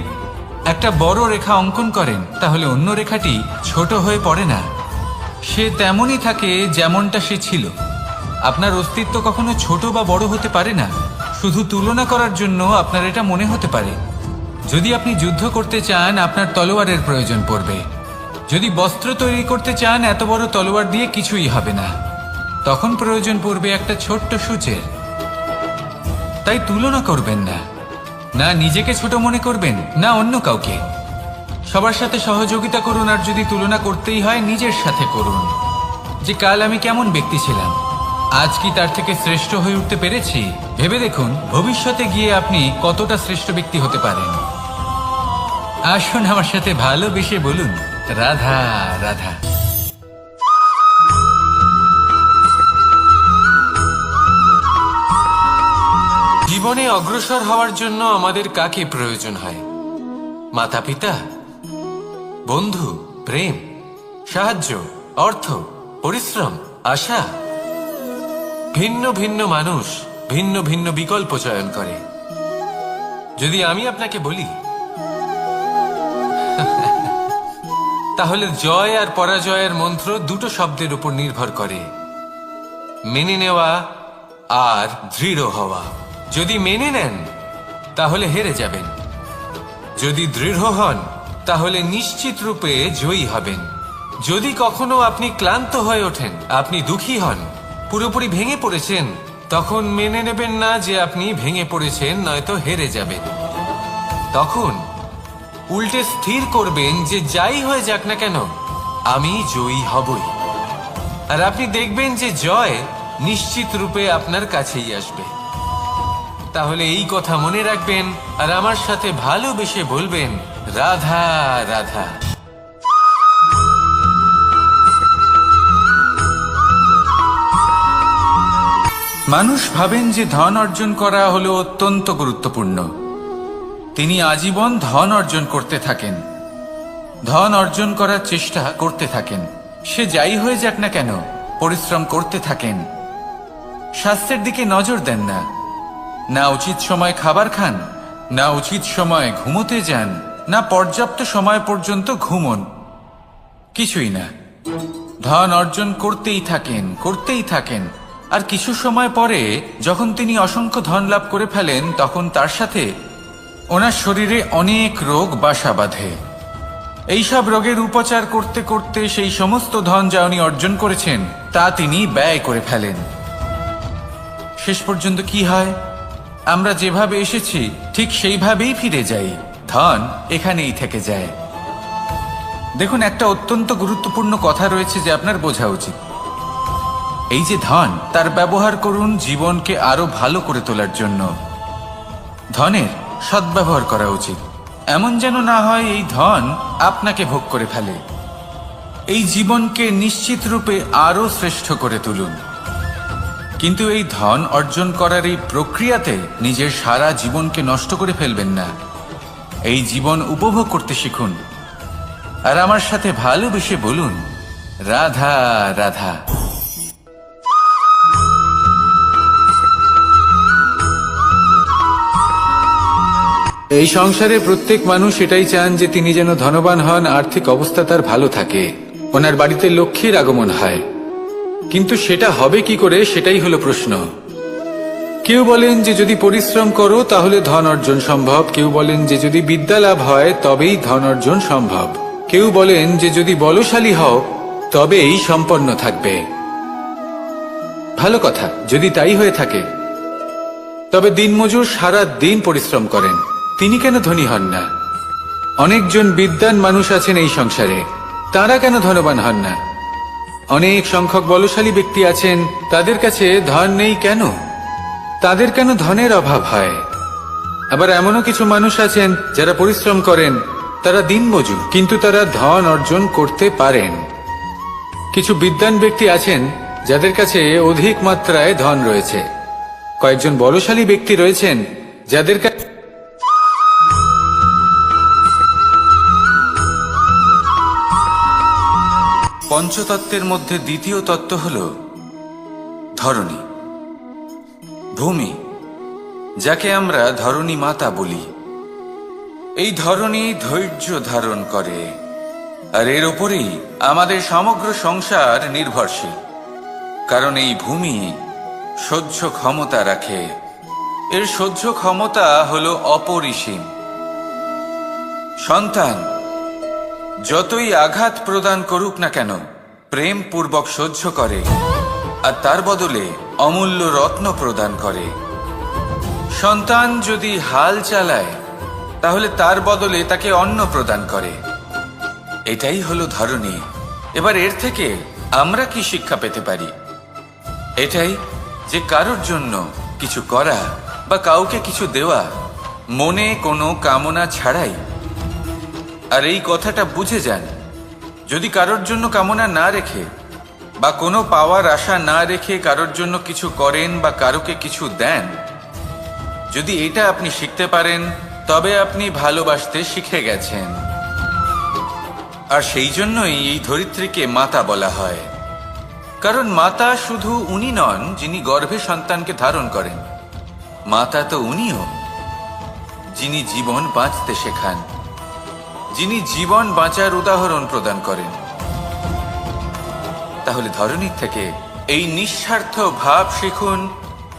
A: একটা বড় রেখা অঙ্কন করেন তাহলে অন্য রেখাটি ছোট হয়ে পড়ে না, সে তেমনই থাকে যেমনটা সে ছিল। আপনার অস্তিত্ব কখনো ছোট বা বড় হতে পারে না, শুধু তুলনা করার জন্য আপনার এটা মনে হতে পারে। যদি আপনি যুদ্ধ করতে চান, আপনার তলোয়ারের প্রয়োজন পড়বে। যদি বস্ত্র তৈরি করতে চান, এত বড় তলোয়ার দিয়ে কিছুই হবে না, তখন প্রয়োজন পড়বে একটা ছোট্ট সূচের। তাই তুলনা করবেন না, না নিজেকে ছোট মনে করবেন, না অন্য কাউকে। সবার সাথে সহযোগিতা করুন, আর যদি তুলনা করতেই হয় নিজের সাথে করুন, যে কাল আমি কেমন ব্যক্তি ছিলাম, আজ কি তার থেকে শ্রেষ্ঠ হয়ে উঠতে পেরেছি। ভেবে দেখুন ভবিষ্যতে গিয়ে আপনি কতটা শ্রেষ্ঠ ব্যক্তি হতে পারেন। আসুন আমার সাথে ভালোবেসে বলুন, রাধা রাধা।
B: জীবনে অগ্রসর হওয়ার জন্য আমাদের কাকে প্রয়োজন হয়? মাতা পিতা, বন্ধু, প্রেম, সাহায্য, অর্থ, পরিশ্রম, আশা। ভিন্ন ভিন্ন মানুষ ভিন্ন ভিন্ন বিকল্প চয়ন করে। যদি আমি আপনাকে বলি তাহলে জয় আর পরাজয়ের মন্ত্র দুটো শব্দের উপর নির্ভর করে, মেনে নেওয়া আর দৃঢ় হওয়া। যদি মেনে নেন তাহলে হেরে যাবেন, যদি দৃঢ় হন তাহলে নিশ্চিত রূপে জয়ী হবেন। যদি কখনো আপনি ক্লান্ত হয়ে ওঠেন, আপনি দুঃখী হন, পুরোপুরি ভেঙে পড়েছেন, তখন মেনে নেবেন না যে আপনি ভেঙে পড়েছেন, নয়তো হেরে যাবেন। তখন উল্টে স্থির করবেন যে যাই হয়ে যাক না কেন আমি জয়ী হবই। আর আপনি দেখবেন যে জয় নিশ্চিত রূপে আপনার কাছেই আসবে। তাহলে এই কথা মনে রাখবেন আর আমার সাথে ভালোবেসে বলবেন, রাধা রাধা।
A: মানুষ ভাবেন যে ধন অর্জন করা হলো অত্যন্ত গুরুত্বপূর্ণ। তিনি আজীবন ধন অর্জন করতে থাকেন, ধন অর্জন করার চেষ্টা করতে থাকেন। সে যাই হয়ে যাক না কেন পরিশ্রম করতে থাকেন। স্বাস্থ্যের দিকে নজর দেন না, না উচিত সময় খাবার খান, না উচিত সময় ঘুমোতে যান, না পর্যাপ্ত সময় পর্যন্ত ঘুমন, কিছুই না। ধন অর্জন করতেই থাকেন, করতেই থাকেন। আর কিছু সময় পরে যখন তিনি অসংখ্য ধন লাভ করে ফেলেন, তখন তার সাথে ওনার শরীরে অনেক রোগ বাসা বাঁধে। এইসব রোগের উপচার করতে করতে সেই সমস্ত ধন যা উনি অর্জন করেছেন তা তিনি ব্যয় করে ফেলেন। শেষ পর্যন্ত কি হয়? আমরা যেভাবে এসেছি ঠিক সেইভাবেই ফিরে যাই, ধন এখানেই থেকে যায়। দেখুন, একটা অত্যন্ত গুরুত্বপূর্ণ কথা রয়েছে যে আপনার বোঝা উচিত। এই যে ধন, তার ব্যবহার করুন জীবনকে আরো ভালো করে তোলার জন্য। ধনের সদ্ব্যবহার করা উচিত, এমন যেন না হয় এই ধন আপনাকে ভোগ করে ফেলে। এই জীবনকে নিশ্চিত রূপে আরো শ্রেষ্ঠ করে তুলুন। কিন্তু এই ধন অর্জন করার এই প্রক্রিয়াতে নিজের সারা জীবনকে নষ্ট করে ফেলবেন না। এই জীবন উপভোগ করতে শিখুন আর আমার সাথে ভালোবেসে বলুন, রাধা রাধা। এই সংসারে প্রত্যেক মানুষ এটাই চান যে তিনি যেন ধনবান হন, আর্থিক অবস্থা তার ভালো থাকে, ওনার বাড়িতে লক্ষ্মীর আগমন হয়। কিন্তু সেটা হবে কি করে, সেটাই হলো প্রশ্ন। কেউ বলেন যে যদি পরিশ্রম করো তাহলে ধন অর্জন সম্ভব, কেউ বলেন যে যদি বিদ্যা লাভ হয় তবেই ধন অর্জন সম্ভব, কেউ বলেন যে যদি বলশালী হও তবেই সম্পন্ন থাকবে। ভালো কথা, যদি তাই হয়ে থাকে, তবে দিনমজুর সারা দিন পরিশ্রম করেন, তিনি কেন ধনী হন না? অনেকজন বিদ্বান মানুষ আছেন এই সংসারে, তারা কেন ধনবান হন না? অনেক সংখ্যক বলশালী ব্যক্তি আছেন, তাদের কাছে ধন নেই কেন? তাদের কেন ধনের অভাব হয়? আবার এমনও কিছু মানুষ আছেন যারা পরিশ্রম করেন, তারা দিনমজুর, কিন্তু তারা ধন অর্জন করতে পারেন। কিছু বিদ্বান ব্যক্তি আছেন যাদের কাছে অধিক মাত্রায় ধন রয়েছে। কয়েকজন বলশালী ব্যক্তি রয়েছেন যাদের কাছে পঞ্চতত্ত্বের মধ্যে দ্বিতীয় তত্ত্ব হল ধরণী, ভূমি, যাকে আমরা ধরণী মাতা বলি। এই ধরণী ধৈর্য ধারণ করে, আর এর উপরেই আমাদের সমগ্র সংসার নির্ভরশীল। কারণ এই ভূমি সহ্য ক্ষমতা রাখে, এর সহ্য ক্ষমতা হলো অপরিসীম। সন্তান যতই আঘাত প্রদান করুক না কেন, প্রেম পূর্বক সহ্য করে আর তার বদলে অমূল্য রত্ন প্রদান করে। সন্তান যদি হাল চালায় তাহলে তার বদলে তাকে অন্ন প্রদান করে। এটাই হলো ধরনী। এবার এর থেকে আমরা কি শিক্ষা পেতে পারি? এটাই যে কারোর জন্য কিছু করা বা কাউকে কিছু দেওয়া মনে কোনো কামনা ছাড়াই। আর এই কথাটা বুঝে যান, যদি কারোর জন্য কামনা না রেখে বা কোনো পাওয়ার আশা না রেখে কারোর জন্য কিছু করেন বা কারোকে কিছু দেন, যদি এটা আপনি শিখতে পারেন তবে আপনি ভালোবাসতে শিখে গেছেন। আর সেই জন্যই এই ধরিত্রীকে মাতা বলা হয়। কারণ মাতা শুধু উনি নন যিনি গর্ভে সন্তানকে ধারণ করেন, মাতা তো উনিও যিনি জীবন বাঁচতে শেখান, যিনি জীবন বাঁচার উদাহরণ প্রদান করেন। তাহলে ধরনীর থেকে এই নিঃস্বার্থ ভাব শিখুন,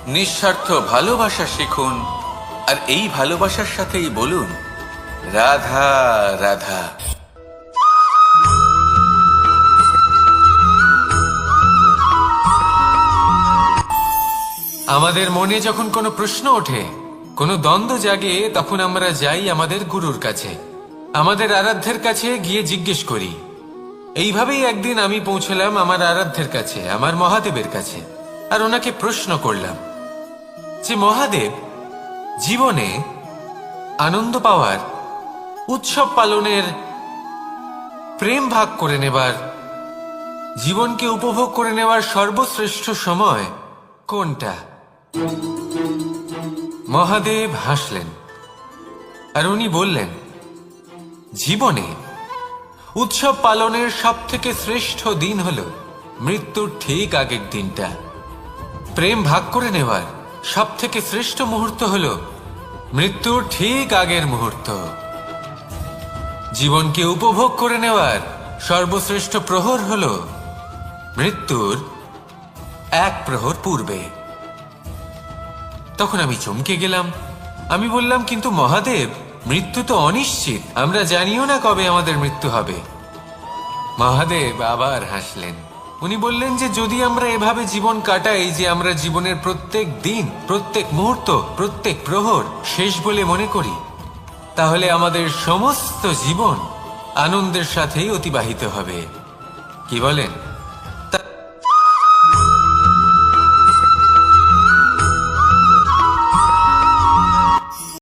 A: নিঃস্বার্থ ভালোবাসা শিখুন, আর এই ভালোবাসার সাথেই বলুন রাধা রাধা।
B: আমাদের মনে যখন কোনো প্রশ্ন ওঠে, কোনো দ্বন্দ্ব জাগে, তখন আমরা যাই আমাদের গুরুর কাছে, আমাদের আরাধ্যের কাছে গিয়ে জিজ্ঞেস করি। এইভাবেই একদিন আমি পৌঁছলাম আমার আরাধ্যের কাছে, আমার মহাদেবের কাছে, আর ওনাকে প্রশ্ন করলাম যে মহাদেব, জীবনে আনন্দ পাওয়ার, উৎসব পালনের, প্রেম ভাগ করে নেবার, জীবনকে উপভোগ করে নেওয়ার সর্বশ্রেষ্ঠ সময় কোনটা? মহাদেব হাসলেন আর উনি বললেন, জীবনে উৎসব পালনের সব থেকে শ্রেষ্ঠ দিন হল মৃত্যুর ঠিক আগের দিনটা। প্রেম ভাগ করে নেওয়ার সব থেকে শ্রেষ্ঠ মুহূর্ত হল মৃত্যুর ঠিক আগের মুহূর্ত। জীবনকে উপভোগ করে নেওয়ার সর্বশ্রেষ্ঠ প্রহর হল মৃত্যুর এক প্রহর পূর্বে। তখন আমি চমকে গেলাম। আমি বললাম, কিন্তু মহাদেব, মৃত্যু তো অনিশ্চিত, আমরা জানিও না কবে আমাদের মৃত্যু হবে। মহাদেব আবার হাসলেন। উনি বললেন যে যদি আমরা এভাবে জীবন কাটাই যে আমরা জীবনের প্রত্যেক দিন, প্রত্যেক মুহূর্ত, প্রত্যেক প্রহর শেষ বলে মনে করি, তাহলে আমাদের সমস্ত জীবন আনন্দের সাথেই অতিবাহিত হবে। কি বলেন?